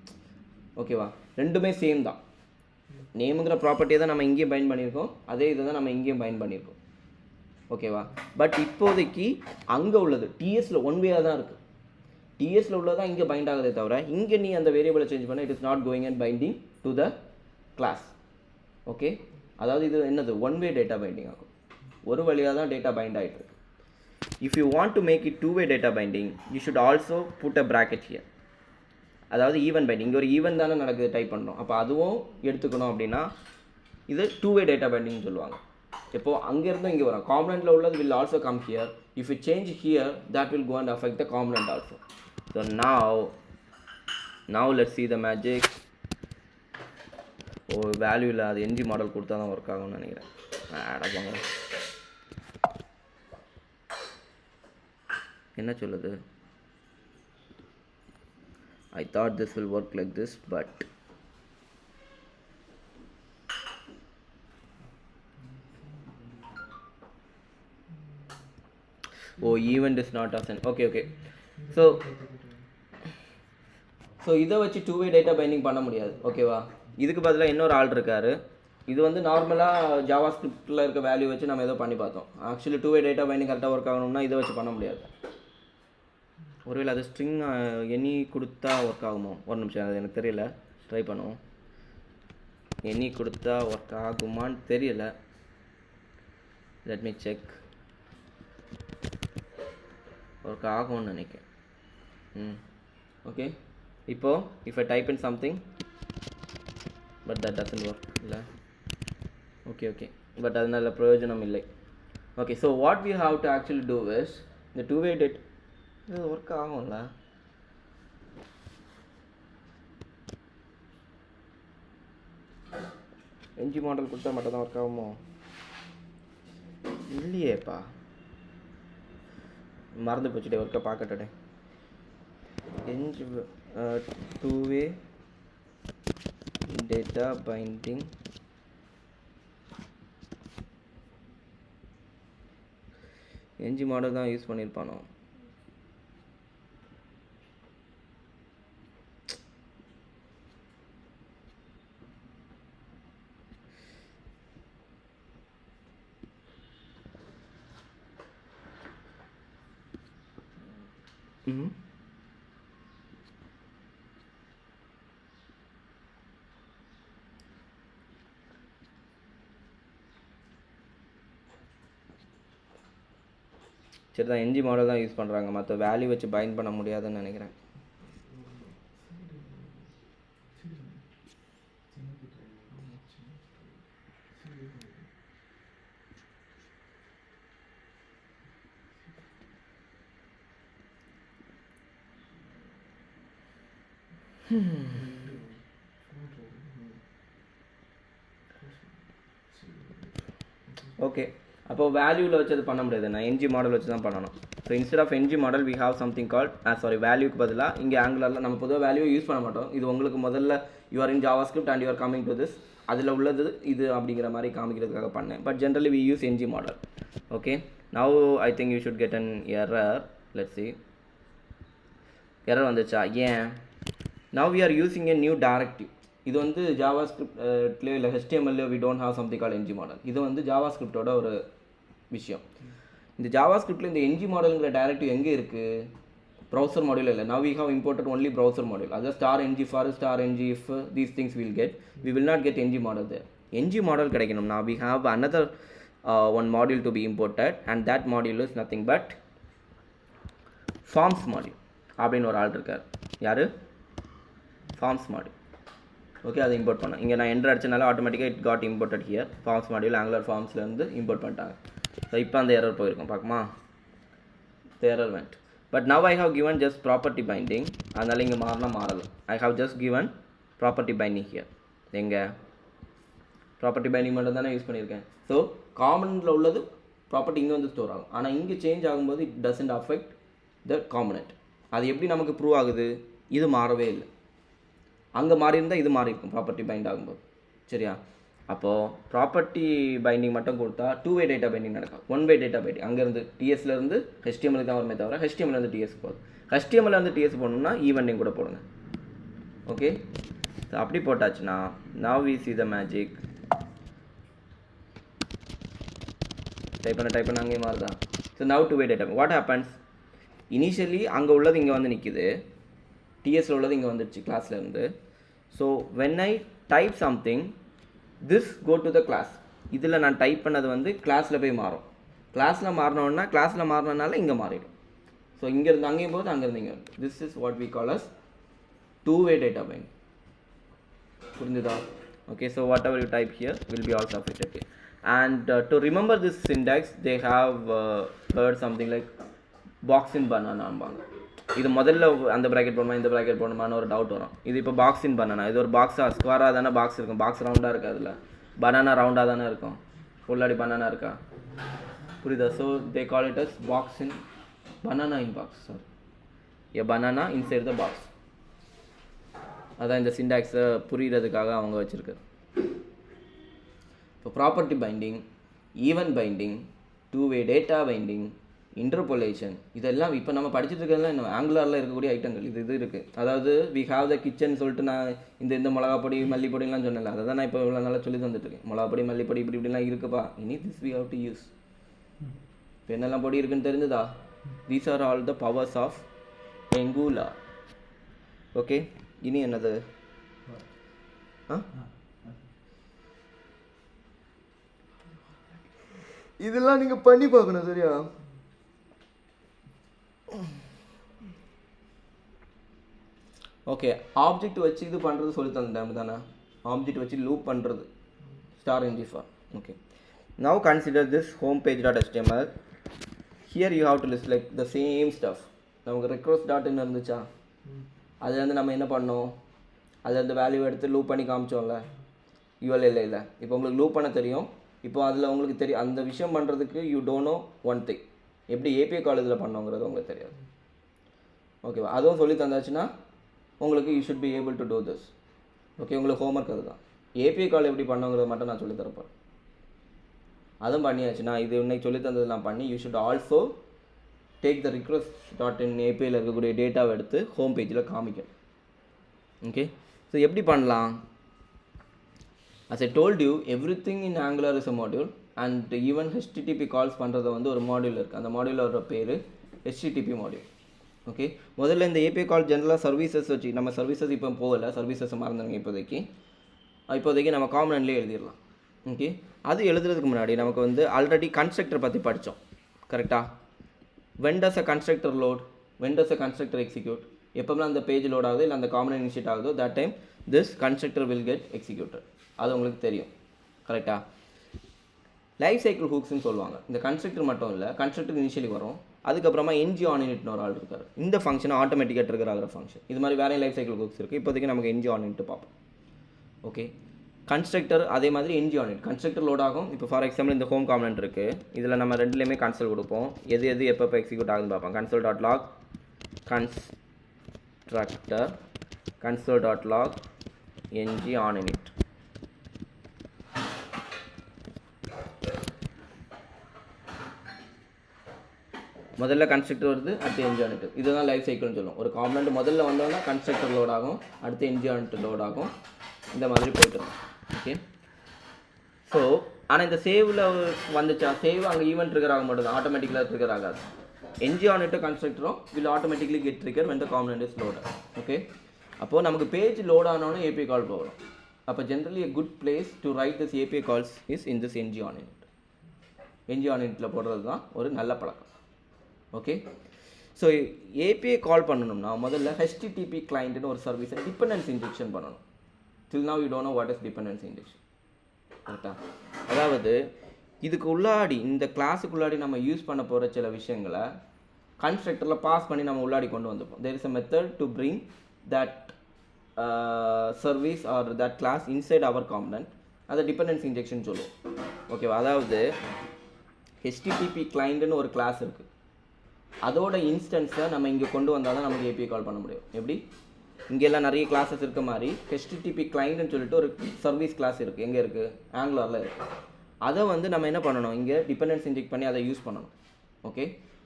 ஓகேவா? ரெண்டுமே சேம் தான். நேமுங்கிற ப்ராப்பர்ட்டியை தான் நம்ம இங்கேயும் பைண்ட் பண்ணியிருக்கோம், அதே இதை தான் நம்ம இங்கேயும் பைண்ட் பண்ணியிருக்கோம். ஓகேவா? பட் இப்போதைக்கு அங்கே உள்ளது டிஎஸில் ஒன் வேயாக தான் இருக்குது. டிஎஸில் உள்ளதான் இங்கே பைண்ட் ஆகுதே தவிர, இங்கே நீ அந்த வேரியபிளை சேஞ்ச் பண்ண it is not going and binding to the class. Okay, அதாவது இது என்னது, ஒன் வே டேட்டா பைண்டிங் ஆகும். ஒரு வழியாக தான் டேட்டா பைண்ட் ஆகிட்டு இருக்கு. If you want to make it two way data binding you should also put a bracket here. அதாவது ஈவென்ட் பைண்டிங், இங்கே ஒரு ஈவென்ட் தானே நடக்குது, டைப் பண்ணுறோம். அப்போ அதுவும் எடுத்துக்கணும். அப்படின்னா இது டூ வே டேட்டா பைண்டிங்னு சொல்லுவாங்க. இப்போது அங்கேருந்து இங்கே வரும், காம்பனண்ட்டில் உள்ளது will also come here. If you change here, that will go and affect the component also. So now let's see the magic. Value இல்லை, அது என்ஜி மாடல் கொடுத்தா தான் ஒர்க் ஆகும்னு நினைக்கிறேன். அடப்பாங்க, என்ன சொல்லுது, I thought this will work like this, but event is not assigned. Okay. So இதை வச்சு டூ வே டேட்டா பைண்டிங் பண்ண முடியாது. ஓகேவா? இதுக்கு பதிலாக இன்னொரு ஆள் இருக்கார். இது வந்து நார்மலாக ஜாவா ஸ்கிரிப்டில் இருக்க வேல்யூ வச்சு நம்ம ஏதோ பண்ணி பார்த்தோம். Actually two way data binding கரெக்டாக ஒர்க் ஆகணும்னா இதை வச்சு பண்ண முடியாது. ஒருவேளை அது ஸ்ட்ரிங் எனி கொடுத்தா ஒர்க் ஆகுமோ? ஒரு நிமிஷம், அது எனக்கு தெரியல, ட்ரை பண்ணுவோம். எனி கொடுத்தா ஒர்க் ஆகுமான்னு தெரியல. Let me check. ஒர்க் ஆகும்னு நினைக்கிறேன். ஓகே, இப்போது if I type in something but that doesn't work இல்லை. ஓகே, பட் அதனால பிரயோஜனம் இல்லை. Okay, so what we have to actually do is இந்த டூ வே டேட் இது ஒர்க் ஆகும்ல. என்ஜி மாடல் கொடுத்தா மட்டும் தான் ஒர்க் ஆகுமோ? இல்லையேப்பா, மறந்து போச்சுட்டே, ஒர்க்கை பார்க்கட்டே. NG two way data binding NG model தான் யூஸ் பண்ணியிருப்பானோ? சரி தான், என்ஜி மாடல் தான் யூஸ் பண்ணுறாங்க, மற்ற வேல்யூ வச்சு பைண்ட் பண்ண முடியாதுன்னு நினைக்கிறேன். ஓகே, அப்போ வேல்யூவில் வச்சு அது பண்ண முடியாது, நான் என்ஜி மாடல் வச்சு தான் பண்ணணும். So instead of NG model we have something called வேல்யூக்கு பதிலாக இங்கே ஆங்குலரில் நம்ம பொதுவாக வேல்யூவை யூஸ் பண்ண மாட்டோம். இது உங்களுக்கு முதல்ல you are in JavaScript and you are coming to this, அதில் உள்ளது இது அப்படிங்கிற மாதிரி காமிக்கிறதுக்காக பண்ணேன். But generally we use NG model. Okay, now I think you should get an error. Let's see. Error வந்துச்சா? ஏன்? Now we are using a new directive. இது வந்து ஜாவாஸ்கிரிப்ட்லேயோ இல்லை HTML we don't have something call NG model. இது வந்து ஜாவாஸ்கிரிப்டோட ஒரு விஷயம். இந்த ஜாவாஸ்கிரிப்டில் இந்த என்ஜி மாடலுங்கிற டைரக்டிவ் எங்கே இருக்குது? ப்ரௌசர் மாடியூல் இல்லை. Now we have imported only browser module. அதாவது star NG for star NG if these things will get, we will not get NG model there. NG model கிடைக்கணும்னா we have another one module to be imported and that module is nothing but forms module அப்படின்னு ஒரு ஆள் இருக்கார். யார்? Forms module. Okay, அதை import பண்ணேன். இங்கே நான் என்ட்ரு அடிச்சனால ஆட்டோமேட்டிக்காக it got imported here. Forms module Angular ஃபார்ம்ஸ்லேருந்து இம்போர்ட் பண்ணிட்டாங்க. ஸோ இப்போ அந்த எரர் போயிருக்கும், பார்க்குமா? the error went. But now I have given just property binding, அதனால் இங்கே மாறல. I have just given property binding here. எங்கே ப்ராப்பர்ட்டி பைண்டிங் மட்டும் தானே யூஸ் பண்ணியிருக்கேன். ஸோ காமனில் உள்ளது ப்ராப்பர்ட்டி இங்கே வந்து ஸ்டோர் ஆகும். ஆனால் இங்கே சேஞ்ச் ஆகும்போது it doesn't affect the component. அது எப்படி நமக்கு ப்ரூவ் ஆகுது? இது மாறவே இல்லை. அங்கே மாறி இருந்தால் இது மாறி இருக்கும் ப்ராப்பர்ட்டி பைண்ட் ஆகும்போது. சரியா? அப்போது ப்ராப்பர்ட்டி பைண்டிங் மட்டும் கொடுத்தா 2-way டேட்டா பைண்டிங் நடக்கும். 1-way டேட்டா பைண்டிங் அங்கேருந்து டிஎஸ்லேருந்து HTML தான் வருமே தவிர HTML டிஎஸ் போகுது. HTML டிஎஸ் போடணும்னா ஈவெண்டிங் கூட போடுங்க. ஓகே, ஸோ அப்படி போட்டாச்சுன்னா now we see the magic. Type பண்ண அங்கேயே மாறுதா? So now 2-way data what happens? Initially அங்கே உள்ளது இங்கே வந்து நிற்கிது, டிஎஸ்ல உள்ளது இங்கே வந்துடுச்சு கிளாஸ்லேருந்து. So when I type something this go to the class. இதில் நான் டைப் பண்ணது வந்து கிளாஸில் போய் மாறும். கிளாஸில் மாறினோன்னா கிளாஸில் மாறினால இங்கே மாறிடும். ஸோ இங்கேருந்து அங்கேயும் போது அங்கேருந்து இங்கே வரும். This is what we call as 2-way data binding. புரிஞ்சுதா? Okay, so whatever you type here will be also affected here. And to remember this syntax they have heard something like box in banana ambaanga. இது முதல்ல அந்த bracket போடணுமா இந்த bracket போடணுமான்னு ஒரு doubt வரும். இது இப்போ பாக்ஸ் இன் பனானா. இது ஒரு பாக்ஸாக ஸ்கொயராக தானே பாக்ஸ் இருக்கும். பாக்ஸ் ரவுண்டாக இருக்குது, அதில் பனானா ரவுண்டாக தானே இருக்கும். ஃபுல்லாடி பனானா இருக்கா? புரியுதா? So they call it as box in banana in box. Sorry, a banana inside the box. அதான் இந்த சிண்டாக்ஸை புரிகிறதுக்காக அவங்க வச்சுருக்காரு. இப்போ property binding, even binding, 2-way data binding, interpolation, இதெல்லாம் இப்போ நம்ம படிச்சுட்டு இருக்கிறதுலாம் என்ன ஆங்குலரில் இருக்கக்கூடிய ஐட்டங்கள். இது இருக்குது. அதாவது வி ஹாவ் த கிச்சன் சொல்லிட்டு நான் இந்த மிளகாப்பொடி மல்லிப்பொடிலாம் சொன்னேன்ல, அதை தான் நான் இப்போ இவ்வளோ நல்லா சொல்லி தந்துட்டுருக்கேன். மிளகாப்பொடி மல்லிப்பொடி இப்படிலாம் இருக்குப்பா. இனி this we have to use. இப்போ என்னெல்லாம் பொடி இருக்குன்னு தெரிஞ்சுதா? These are all the powers of Angular. Okay, இனி என்னது? இதெல்லாம் நீங்கள் பண்ணி பார்க்கணும். சரியா? ஓகே, ஆப்ஜெக்ட் வச்சு இது பண்ணுறது சொல்லி தந்தேன் தானே. ஆப்ஜெக்ட் வச்சு லூப் பண்ணுறது star NG for. Okay, now consider this home page dot HTML. Here you have to list like the same stuff. நமக்கு ரெக்வஸ்ட் டாட்னு இருந்துச்சா? அதுலேருந்து நம்ம என்ன பண்ணோம்? அதுலேருந்து வேல்யூ எடுத்து லூப் பண்ணி காமிச்சோம்ல. ULL இல்லை. இப்போ உங்களுக்கு லூப் பண்ண தெரியும். இப்போ அதில் உங்களுக்கு தெரியும் அந்த விஷயம் பண்ணுறதுக்கு you don't no one thing. எப்படி API கால் இதில் பண்ணோங்கிறது உங்களுக்கு தெரியாது. ஓகேவா? அதுவும் சொல்லி தந்தாச்சுன்னா உங்களுக்கு you should be able to do this. Okay, உங்களுக்கு ஹோம்ஒர்க் அதுதான். API கால் எப்படி பண்ணோங்கிறத மட்டும் நான் சொல்லி தரப்போகிறேன். அதுவும் பண்ணியாச்சுன்னா இது இன்னைக்கு சொல்லி தந்தது நான் பண்ணி you should also take the request dot in APIயில் இருக்கக்கூடிய டேட்டாவை எடுத்து ஹோம் பேஜில் காமிக்கணும். ஓகே, ஸோ எப்படி பண்ணலாம்? as I told you everything in Angular is a module and even HTTP calls பண்ணுறது வந்து ஒரு மாடியூல் இருக்குது. அந்த மாடியூலோட பேர் HTTP மாடியூல். ஓகே, முதல்ல இந்த API கால் ஜென்ரலாக சர்வீசஸ் வச்சு நம்ம சர்வீசஸ் இப்போ போகல, சர்வீசஸை மறந்துடுங்க இப்போதைக்கு நம்ம காமன்லேயே எழுதிடலாம். ஓகே, அது எழுதுறதுக்கு முன்னாடி நமக்கு வந்து ஆல்ரெடி கன்ஸ்ட்ரக்டர் பற்றி படித்தோம். கரெக்டாக? when does a constructor load, when does a constructor execute? எப்போலாம் அந்த பேஜ் லோட் ஆகுது இல்லை அந்த காமன் இனிஷியேட் ஆகுதோ that time this constructor will get executed. அது உங்களுக்கு தெரியும். கரெக்டாக? லைஃப் சைக்கிள் ஹூக்ஸ்ன்னு சொல்லுவாங்க. இந்த கன்ஸ்ட்ரக்டர் மட்டும் இல்லை, கன்ஸ்ட்ரக்டர் இனிஷியலி வரும், அதுக்கப்புறமா NG on initனு ஒரு ஆள் இருக்கார். இந்த ஃபங்க்ஷனை ஆட்டோமேட்டிக்காக ட்ரிகர் ஆகிற ஃபங்க்ஷன். இது மாதிரி வேறு லைஃப் சைக்கிள் ஹூக்ஸ் இருக்குது. இப்போதைக்கு நமக்கு NG on init பார்ப்போம். ஓகே, கன்ஸ்ட்ரக்டர் அதே மாதிரி NG on it. Constructor load ஆகும். இப்போ ஃபார் எக்ஸாம்பிள் இந்த ஹோம் காம்பனன்ட் இருக்குது, இதில் நம்ம ரெண்டுலேயுமே கன்சோல் கொடுப்போம். எது எப்போ எக்ஸிக்யூட் ஆகுதுன்னு பார்ப்போம். Console dot log constructor console dot log ng on init. முதல்ல கன்ஸ்ட்ரக்டர் வருது, அடுத்து என்ஜி ஆன் இட். இதுதான் லைஃப் சைக்கிள்னு சொல்லுவோம். ஒரு காம்பனன்ட் முதல்ல வந்தோன்னா கன்ஸ்ட்ரக்டர் லோட் ஆகும், அடுத்து என்ஜி ஆன் இட் லோட் ஆகும், இந்த மாதிரி போய்ட்டு இருக்கும். ஓகே. ஸோ ஆனால் இந்த சேவில் வந்துச்சா, சேவ் அங்கே ஈவெண்ட் ட்ரிகர் ஆக மட்டும் தான், ஆட்டோமேட்டிக்கலாக ட்ரிகர் ஆகாது. என்ஜி ஆன் இட் கன்ஸ்ட்ரக்டரும் will automatically get trigger when the component is loaded. Okay. அப்போது நமக்கு பேஜ் லோட் ஆனோன்னு ஏபிஐ கால் போகணும். அப்போ generally a good place to write this API calls is in this ng on init. ng on initல போடுறது தான் ஒரு நல்ல பழக்கம். ஓகே. ஸோ ஏபிஐ கால் பண்ணணும்னா முதல்ல HTTP கிளைண்ட்னு ஒரு சர்வீஸை டிபெண்டன்சி இன்ஜெக்ஷன் பண்ணணும். till now you don't know what is dependency injection. கரெக்டாக? அதாவது இதுக்கு உள்ளாடி, இந்த கிளாஸுக்குள்ளாடி நம்ம யூஸ் பண்ண போகிற சில விஷயங்களை கன்ஸ்ட்ரக்டரில் பாஸ் பண்ணி நம்ம உள்ளாடி கொண்டு வந்துப்போம். there is a method to bring that service or that class inside our component. அதை டிபெண்டன்சி இன்ஜெக்ஷன் சொல்லுவோம். ஓகேவா? அதாவது HTTP கிளைண்ட்னு ஒரு கிளாஸ் இருக்குது, அதோட இன்ஸ்டன்ஸை நம்ம இங்கே கொண்டு வந்தால் தான் நமக்கு ஏபிஐ கால் பண்ண முடியும். எப்படி? இங்கெல்லாம் நிறைய கிளாஸஸ் இருக்க மாதிரி HTTP கிளைண்ட்னு சொல்லிட்டு ஒரு சர்வீஸ் கிளாஸ் இருக்குது. எங்கே இருக்குது? ஆங்குலரில் இருக்குது. அதை வந்து நம்ம என்ன பண்ணணும், இங்கே டிபெண்டன்சி இன்ஜெக்ட் பண்ணி அதை யூஸ் பண்ணணும். ஓகே.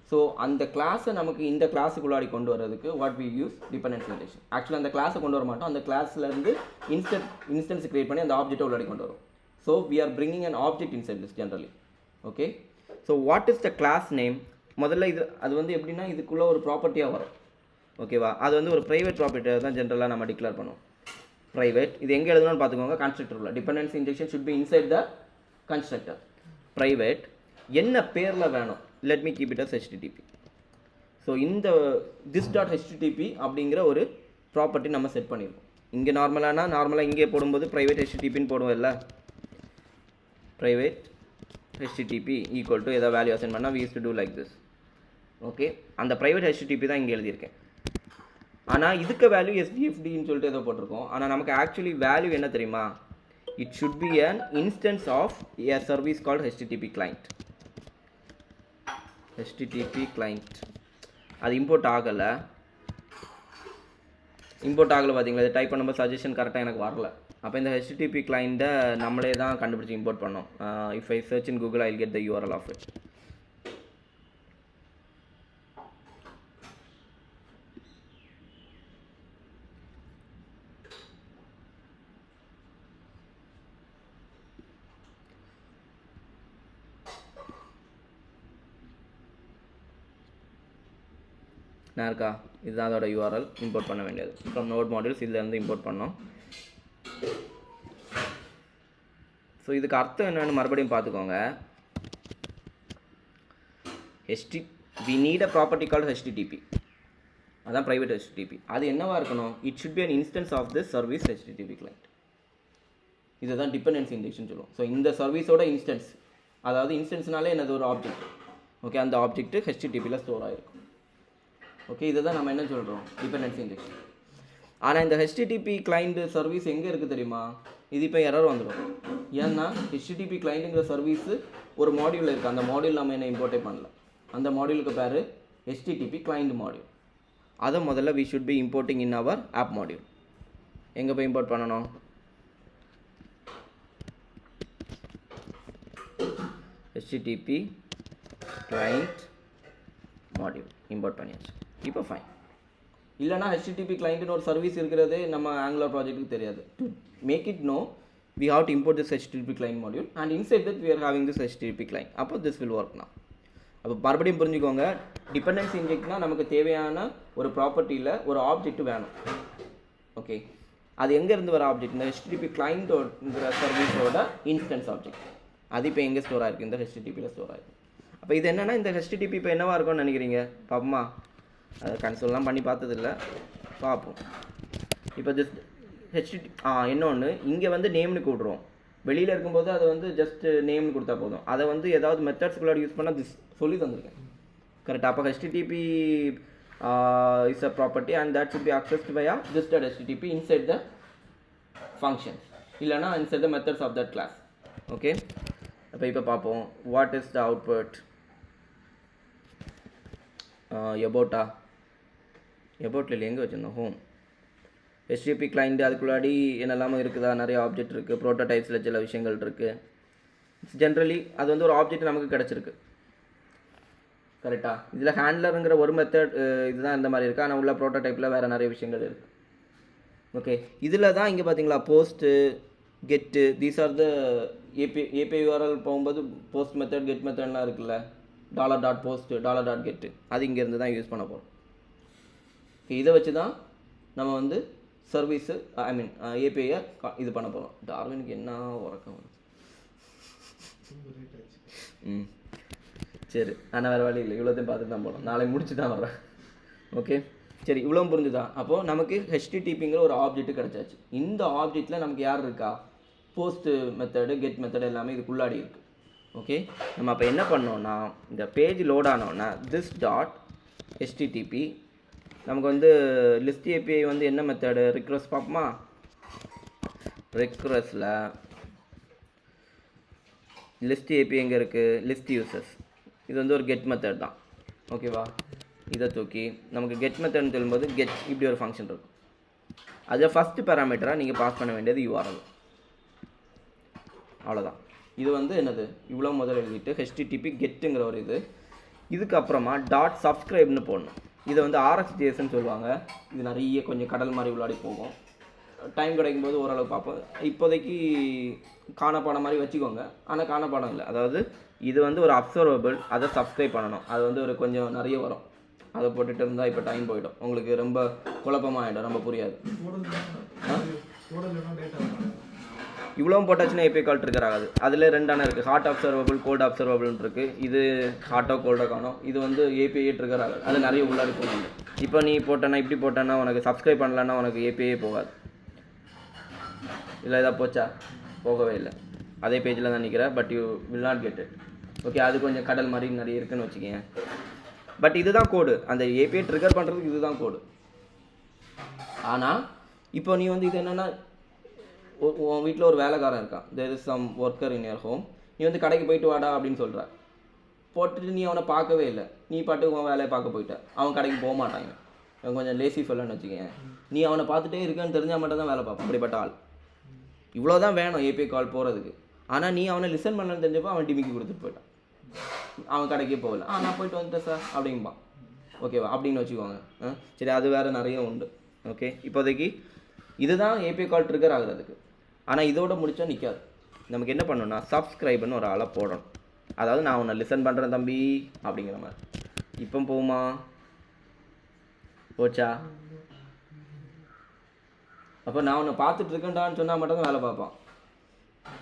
ஸோ அந்த கிளாஸை நமக்கு இந்த கிளாஸுக்குள்ளாடி கொண்டு வரதுக்கு what we use dependency injection. ஆக்சுவலாக அந்த கிளாஸை கொண்டு வர மாட்டோம், அந்த கிளாஸ்லேருந்து இன்ஸ்டன்ஸ் கிரியேட் பண்ணி அந்த ஆப்ஜெக்ட்டை உள்ளாடி கொண்டு வரும். So we are bringing an object inside this generally. Okay. So what is the class name? முதல்ல இது அது வந்து எப்படின்னா இதுக்குள்ளே ஒரு ப்ராப்பர்ட்டியாக வரும். ஓகேவா? அது வந்து ஒரு ப்ரைவேட் ப்ராப்பர்ட்டியாக தான் ஜென்ரலாக நம்ம டிக்ளேர் பண்ணுவோம். ப்ரைவேட் இது எங்கே எழுதணும்னு பார்த்துக்கோங்க. கன்ஸ்ட்ரக்டரில் dependency injection should be inside the constructor. Private என்ன பேரில் வேணும்? Let me keep it as HTTP. So இந்த திஸ் டாட் HTTP அப்படிங்கிற ஒரு ப்ராப்பர்ட்டி நம்ம செட் பண்ணியிருக்கோம். இங்கே நார்மலாக இங்கே போடும்போது ப்ரைவேட் HTTPன்னு போடுவோம் இல்லை, ப்ரைவேட் HTTP ஈக்குவல் டு ஏதாவது வேல்யூ அசைன் பண்ணால் we used to do like this. Okay. அந்த ப்ரைவேட் HTTP தான் இங்கே எழுதியிருக்கேன். ஆனால் இதுக்கு வேல்யூ SDFDன்னு சொல்லிட்டு ஏதோ போட்டிருக்கோம். ஆனால் நமக்கு ஆக்சுவலி வேல்யூ என்ன தெரியுமா? It should be an instance of a service called HTTP client. HTTP client அது இம்போர்ட் ஆகலை பார்த்தீங்களா? இது டைப் பண்ணும்போது சஜஷன் கரெக்டாக எனக்கு வரல. அப்போ இந்த HTTP கிளைண்ட்டை நம்மளே தான் கண்டுபிடிச்சி இம்போர்ட் பண்ணோம். If I search in Google I will get the URL of it. நான் இருக்கா? இதுதான் அதோட URL. இம்போர்ட் பண்ண வேண்டியது ஃப்ரம் நோட் மாடியூல்ஸ். இதுலேருந்து இம்போர்ட் பண்ணோம். ஸோ இதுக்கு அர்த்தம் என்னென்னு மறுபடியும் பார்த்துக்கோங்க. we need a property called HTTP. அதான் ப்ரைவேட் HTTP. அது என்னவா இருக்கணும்? It should be an instance of this service HTTP client. இதுதான் டிபெண்டன்சி இன்ஜெக்ஷன் சொல்லுவோம். ஸோ இந்த சர்வீஸோட இன்ஸ்டன்ஸ், அதாவது இன்ஸ்டன்ஸ்னாலே என்னது? ஒரு ஆப்ஜெக்ட். ஓகே. அந்த ஆப்ஜெக்ட் HTTPயில் ஸ்டோர் ஆகிருக்கும். ஓகே. இதை தான் நம்ம என்ன சொல்கிறோம்? Dependency injection. ஆனால் இந்த HTTP கிளைண்ட் சர்வீஸ் எங்கே இருக்குது தெரியுமா? இது இப்போ எரர் வந்துடும். ஏன்னா HTTP கிளைண்ட்டுங்கிற சர்வீஸு ஒரு மாடியூலில் இருக்குது. அந்த மாடியூல் நம்ம என்ன இம்போர்ட்டே பண்ணல. அந்த மாடியூலுக்கு பேர் HTTP கிளைண்ட் மாடியூல். அதை முதல்ல we should be importing in our app module. எங்கே போய் இம்போர்ட் பண்ணணும்? HTTP client module இம்போர்ட் பண்ணியாச்சு. இப்போ ஃபைன். இல்லைனா HTTP கிளைண்ட்னு ஒரு சர்வீஸ் இருக்கிறதே நம்ம ஆங்குலர் ப்ராஜெக்ட்டுக்கு தெரியாது. To make it know we have to import this HTTP client module and inside that we are having this HTTP client. அப்போ this will work now. அப்போ மறுபடியும் புரிஞ்சுக்கோங்க, டிபெண்டன்சி இன்ஜெக்ட்னா நமக்கு தேவையான ஒரு ப்ராப்பர்ட்டியில் ஒரு ஆப்ஜெக்ட் வேணும். ஓகே. அது எங்கேருந்து வர ஆப்ஜெக்ட்? இந்த HTTP கிளைண்ட்டோங்கிற சர்வீஸோட இன்ஸ்டன்ஸ் ஆப்ஜெக்ட். அது இப்போ எங்கே ஸ்டோர் ஆகிருக்கு? இந்த HTTPயில் ஸ்டோர் ஆகிருக்கு. அப்போ இது என்னென்னா இந்த HTTP இப்போ என்னவாக இருக்கும்னு நினைக்கிறீங்க? பாப்போமா? அது கன்சோல்லாம் பண்ணி பார்த்ததில்ல, பார்ப்போம். இப்போ ஜஸ்ட் இன்னொன்று இங்கே வந்து நேம்னு கூப்பிடுறோம். வெளியில் இருக்கும்போது அதை வந்து ஜஸ்ட் நேம்னு கொடுத்தா போதும். அதை வந்து ஏதாவது மெத்தட்ஸ்குள்ளே யூஸ் பண்ணால் சொல்லி தந்திருக்கேன். கரெக்டாக? அப்போ HTTP is a property and that should be accessed via this.htp inside the functions. இல்லைனா insert the methods of that class. Okay, அப்போ இப்போ பார்ப்போம். What is the output? எபோட்டா எபோட்டில் எங்கே வச்சுருந்தோம்? ஹோம். HTTP கிளைண்ட் அதுக்குள்ளாடி என்னெல்லாமோ இருக்குதா? நிறைய ஆப்ஜெக்ட் இருக்குது. ப்ரோட்டோடைப்ஸில் சில விஷயங்கள் இருக்குது. ஜென்ரலி அது வந்து ஒரு ஆப்ஜெக்ட் நமக்கு கிடச்சிருக்கு, கரெக்டாக? இதில் ஹேண்ட்லருங்கிற ஒரு மெத்தட் இதுதான் இந்த மாதிரி இருக்குது. ஆனால் உள்ள ப்ரோட்டோடைப்பில் வேறு நிறைய விஷயங்கள் இருக்குது. ஓகே, இதில் தான் இங்கே பார்த்தீங்களா போஸ்ட்டு, கெட்டு, these are the API URL போகும்போது போஸ்ட் மெத்தட், கெட் மெத்தட்லாம் இருக்குல்ல, $.post, $.get, அது இங்கேருந்து தான் யூஸ் பண்ண போகிறோம். இதை வச்சு தான் நம்ம வந்து சர்வீஸு ஏபிஐயை இது பண்ண போகிறோம். டார்வினுக்கு என்ன உறக்கம் வருது? சரி, ஆனால் வேறு வழி இல்லை, இவ்வளோத்தையும் பார்த்துட்டு தான் போகணும். நாளை முடிச்சு தான் வர்றேன். ஓகே, சரி, இவ்வளோ புரிஞ்சுதான். அப்போது நமக்கு HTTPங்கிற ஒரு ஆப்ஜெக்ட் கிடச்சாச்சு. இந்த ஆப்ஜெக்டில் நமக்கு யார் இருக்கா? போஸ்ட்டு மெத்தடு, கெட் மெத்தடு எல்லாமே இதுக்குள்ளாடி இருக்குது. ஓகே, நம்ம அப்போ என்ன பண்ணோன்னா, இந்த பேஜ் லோட் ஆனோன்னா this.http நமக்கு வந்து லிஸ்ட் ஏபிஐ வந்து என்ன மெத்தடு? ரிக்வெஸ்ட் பார்ப்போமா? ரிக்வெஸ்ட்டில் லிஸ்ட் ஏபிஐ எங்கே இருக்குது? List users. இது வந்து ஒரு கெட் மெத்தட் தான். ஓகேவா? இதை தூக்கி நமக்கு கெட் மெத்தட்னு சொல்லும்போது கெட் இப்படி ஒரு ஃபங்க்ஷன் இருக்கும். அதில் ஃபஸ்ட்டு பேராமீட்டராக நீங்கள் பாஸ் பண்ண வேண்டியது URL. அவ்வளோதான். இது வந்து என்னது? இவ்வளோ முதல்ல எழுதிட்டு HTTP கெட்டுங்கிற ஒரு இதுக்கப்புறமா .subscribeன்னு போடணும். இதை வந்து RxJSன்னு சொல்லுவாங்க. இது நிறைய கொஞ்சம் கடல் மாதிரி உள்ளாடி போகும். டைம் கிடைக்கும் போது ஓரளவு பார்ப்போம். இப்போதைக்கு காணப்பாடம் மாதிரி வச்சுக்கோங்க. ஆனால் காணப்பாடம் இல்லை. அதாவது இது வந்து ஒரு அப்சர்வபிள், அதை சப்ஸ்கிரைப் பண்ணணும். அது வந்து ஒரு கொஞ்சம் நிறைய வரும். அதை போட்டுட்டு இருந்தால் இப்போ டைம் போயிடும், உங்களுக்கு ரொம்ப குழப்பமாகிடும், ரொம்ப புரியாது. இவ்வளோ போட்டாச்சுன்னா ஏபிஐ கால் ட்ரிகர் ஆகாது. அதில் ரெண்டான இருக்குது, ஹாட் அப்சர்வபிள், கோல்டு அப்சர்வபிள்னு இருக்குது. இது ஹாட்டோ கோல்டோ காணும். இது வந்து ஏபிஐ ட்ரிகர் ஆகாது. அது நிறைய உள்ளாடி போகணும். இப்போ நீ போட்டேன்னா இப்படி போட்டேன்னா உனக்கு சப்ஸ்கிரைப் பண்ணலன்னா உனக்கு ஏபிஐ போகாது. இல்லை ஏதாவது போச்சா? போகவே இல்லை. அதே பேஜில் தான் நிற்கிறேன், but you will not get it. Okay, அது கொஞ்சம் கடல் மாதிரி நிறைய இருக்குன்னு வச்சுக்கேன். பட் இதுதான் கோடு. அந்த ஏபிஐ ட்ரிகர் பண்ணுறதுக்கு இதுதான் கோடு. ஆனால் இப்போ நீ வந்து இது என்னென்னா, உன் வீட்டில் ஒரு வேலைக்காரன் இருக்கான், there is some worker in your home. நீ வந்து கடைக்கு போயிட்டு வாடா அப்படின்னு சொல்கிற. போட்டுட்டு நீ அவனை பார்க்கவே இல்லை, நீ பாட்டுக்கு உன் வேலையை பார்க்க போயிட்ட. அவன் கடைக்கு போக மாட்டாங்க, அவன் கொஞ்சம் லேசி ஃபெல்லன்னு வச்சுக்கேன். நீ அவனை பார்த்துட்டே இருக்கேன்னு தெரிஞ்சால் மட்டும் தான் வேலை பார்ப்பான். அப்படிப்பட்ட ஆள். இவ்வளோ தான் வேணும் ஏபிஐ கால் போகிறதுக்கு. ஆனால் நீ அவனை லிசன் பண்ணலன்னு தெரிஞ்சப்போ அவன் டிமிக்கி கொடுத்துட்டு போயிட்டான். அவன் கடைக்கே போகல. நான் போயிட்டு வந்துட்டேன் சார் அப்படிம்பான். ஓகேவா? அப்படின்னு வச்சுக்கோங்க. சரி, அது வேறு நிறைய உண்டு. ஓகே, இப்போதைக்கு இதுதான் ஏபிஐ கால் ட்ரிகர் ஆகுறதுக்கு. ஆனால் இதோட முடிச்சா நிற்காது. நமக்கு என்ன பண்ணணும்னா சப்ஸ்கிரைப்னு ஒரு ஆளை போடணும். அதாவது நான் உன்னை லிசன் பண்ணுறேன் தம்பி அப்படிங்கிற மாதிரி. இப்போ போகுமா? போச்சா? அப்போ நான் உன்னை பார்த்துட்டு இருக்கேன்டான்னு சொன்னால் மட்டும் தான் வேலை பார்ப்பான்.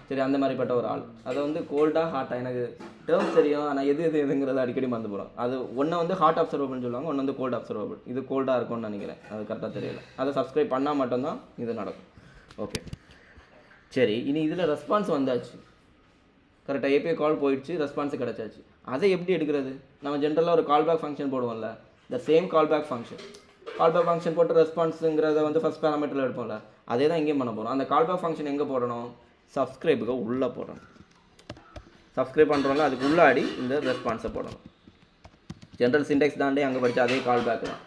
சரி, அந்த மாதிரிப்பட்ட ஒரு ஆள். அதை வந்து கோல்டாக ஹாட்டாக, எனக்கு டேர்ம்ஸ் தெரியும், ஆனால் எதுங்கிறத அடிக்கடி மறந்து போகிறோம். அது ஒன்று வந்து ஹாட் அப்சர்வபிள்னு சொல்லுவாங்க, ஒன்று வந்து கோல்டு அப்சர்வபிள். இது கோல்டாக இருக்கும்னு நினைக்கிறேன், அது கரெக்டாக தெரியல. அதை சப்ஸ்கிரைப் பண்ணால் மட்டும்தான் இது நடக்கும். ஓகே, சரி, இனி இதில் ரெஸ்பான்ஸ் வந்தாச்சு. கரெக்டாக ஏபிஐ கால் போயிடுச்சு, ரெஸ்பான்ஸு கிடச்சாச்சு. அதை எப்படி எடுக்கிறது? நம்ம ஜென்ரலாக ஒரு கால்பேக் ஃபங்க்ஷன் போடுவோம்ல, the same callback function. Callback function போட்டு ரெஸ்பான்ஸுங்கிறத வந்து ஃபஸ்ட் பேராமீட்டரில் எடுப்போம்ல, அதே தான் இங்கேயும் பண்ண போகிறோம். அந்த கால்பேக் ஃபங்க்ஷன் எங்கே போடணும்? சப்ஸ்கிரைபுக்கு உள்ளே போடணும். சப்ஸ்கிரைப் பண்ணுறோம்ல, அதுக்கு உள்ளாடி இந்த ரெஸ்பான்ஸை போடணும். ஜென்ரல் சின்டெக்ஸ் தாண்டி அங்கே படித்த அதே கால்பேக் தான்.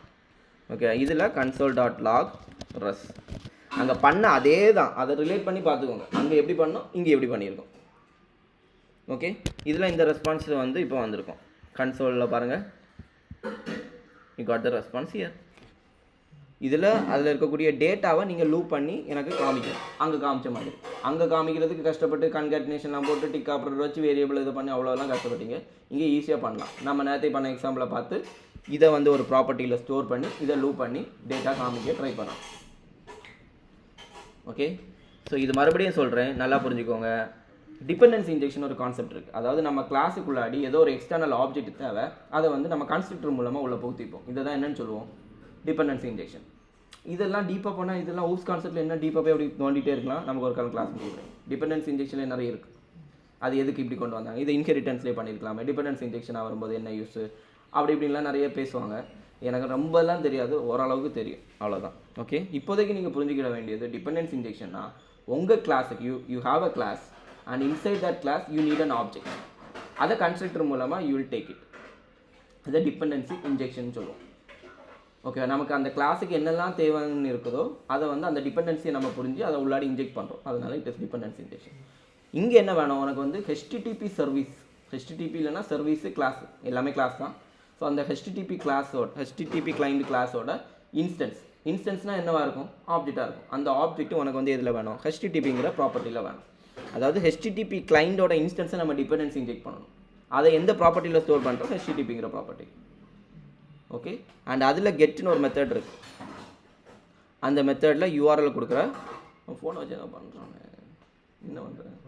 ஓகே, இதில் console.log res அங்கே பண்ண அதே தான், அதை ரிலேட் பண்ணி பார்த்துக்கோங்க. அங்கே எப்படி பண்ணோம், இங்கே எப்படி பண்ணியிருக்கோம். ஓகே, இதில் இந்த ரெஸ்பான்ஸ் வந்து இப்போ வந்திருக்கோம். கன்சோலில் பாருங்கள், you got the response here. இதில் அதில் இருக்கக்கூடிய டேட்டாவை நீங்கள் லூப் பண்ணி எனக்கு காமிக்கணும். அங்கே காமிச்ச மாதிரி. அங்கே காமிக்கிறதுக்கு கஷ்டப்பட்டு கன்கேட்டினேஷன்லாம் போட்டு டிக் ஆப்ரேட்டர் வச்சு வேரியபிள் இது பண்ணி அவ்வளோலாம் கஷ்டப்பட்டீங்க. இங்கே ஈஸியாக பண்ணலாம். நம்ம நேரத்தை பண்ண எக்ஸாம்பிளை பார்த்து இதை வந்து ஒரு ப்ராப்பர்ட்டியில் ஸ்டோர் பண்ணி இதை லூப் பண்ணி டேட்டா காமிக்க ட்ரை பண்ணலாம். ஓகே, ஸோ இது மறுபடியும் சொல்கிறேன், நல்லா புரிஞ்சுக்கோங்க. டிபெண்டன்சி இன்ஜெக்ஷன் ஒரு கான்செப்ட் இருக்குது. அதாவது நம்ம கிளாஸுக்குள்ளாடி ஏதோ ஒரு எக்ஸ்டர்னல் ஆப்ஜெக்ட் தேவை, அதை வந்து நம்ம கன்ஸ்ட்ரக்டர் மூலமாக உள்ள புகுத்திப்போம். இதை தான் என்னன்னு சொல்லுவோம், டிபெண்டன்சி இன்ஜெக்ஷன். இதெல்லாம் டீப்பாக போனால் இதெல்லாம் ஊஸ் கான்செப்ட்டில் என்ன டீப்பாக போய் அப்படி தோண்டிகிட்டே இருக்கலாம். நமக்கு ஒரு கிளாஸ் முடியும். டிபெண்டன்சி இன்ஜெக்ஷனில் நிறைய இருக்குது. அது எதுக்கு இப்படி கொண்டு வந்தாங்க, இது இன்ஹெரிட்டன்ஸ்லேயே பண்ணியிருக்கலாமே, டிபெண்டன்சி இன்ஜெக்ஷனாக வரும்போது என்ன யூஸ், அப்படி இப்படின்லாம் நிறைய பேசுவாங்க. எனக்கு ரொம்பலாம் தெரியாது, ஓரளவுக்கு தெரியும், அவ்வளோதான். ஓகே, இப்போதைக்கு நீங்கள் புரிஞ்சுக்கிட வேண்டியது, டிபெண்டன்சி இன்ஜெக்ஷன்னா உங்கள் கிளாஸுக்கு you have a class and inside that class you need an object. அதை கன்ஸ்ட்ரக்டர் மூலமாக யூ வில் டேக் இட். அதை டிபெண்டன்சி இன்ஜெக்ஷன் சொல்லுவோம். ஓகே, நமக்கு அந்த கிளாஸுக்கு என்னெல்லாம் தேவைன்னு இருக்குதோ அதை வந்து அந்த டிபெண்டன்சியை நம்ம புரிஞ்சு அதை உள்ளாடி இன்ஜெக்ட் பண்ணுறோம். அதனால இட் இஸ் டிபெண்டன்சி இன்ஜெக்ஷன். இங்கே என்ன வேணும் உனக்கு வந்து HTTP சர்வீஸ். HTTP இல்லைனா சர்வீஸு கிளாஸ் எல்லாமே கிளாஸ் தான். ஸோ அந்த HTTP கிளாஸோட HTTP கிளைண்ட் கிளாஸோட இன்ஸ்டன்ஸ்னால் என்னவாக இருக்கும்? ஆப்ஜெக்டாக இருக்கும். அந்த ஆப்ஜெக்ட் உனக்கு வந்து எதில் வேணும்? HTTPங்கிற ப்ராப்பர்ட்டியில் வேணும். அதாவது HTTP கிளைண்டோட இன்ஸ்டன்ஸை நம்ம டிபெண்டன்சி இன்ஜெக்ட் பண்ணணும். அதை எந்த ப்ராப்பர்ட்டியில் ஸ்டோர் பண்ணுறோம்? HTTPங்கிற ப்ராப்பர்ட்டி. ஓகே, அண்ட் அதில் கெட்னு ஒரு மெத்தட் இருக்குது. அந்த மெத்தடில் URL கொடுக்குற ஃபோனை வச்சு என்ன பண்ணுறாங்க, என்ன பண்ணுறேன்?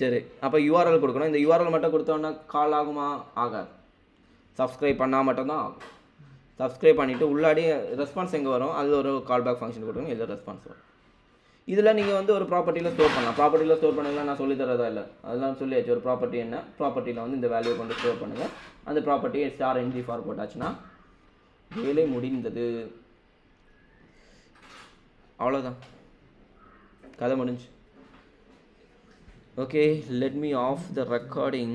சரி, அப்போ URL கொடுக்கணும். இந்த URL மட்டும் கொடுத்தோன்னா கால் ஆகுமா? ஆகாது. சப்ஸ்கிரைப் பண்ணால் மட்டும்தான் ஆகும். சப்ஸ்கிரைப் பண்ணிவிட்டு உள்ளாடி ரெஸ்பான்ஸ் எங்கே வரும்? அது ஒரு கால் பேக் ஃபங்க்ஷன் கொடுக்கணும். இதில் ரெஸ்பான்ஸ் வரும். இதில் நீங்கள் வந்து ஒரு ப்ராப்பர்ட்டியில் ஸ்டோர் பண்ணலாம். ப்ராப்பர்ட்டியில் ஸ்டோர் பண்ணுங்கள், நான் சொல்லி தரதா இல்லை, அதெல்லாம் சொல்லியாச்சு. ஒரு ப்ராப்பர்ட்டி என்ன, ப்ராப்பர்ட்டியில் வந்து இந்த வேல்யூ கொண்டு ஸ்டோர் பண்ணுங்கள். அந்த ப்ராப்பர்ட்டியை *ng போட்டாச்சுன்னா வேலை முடிந்தது. அவ்வளோதான், கதை முடிஞ்சு. Okay, let me off the recording.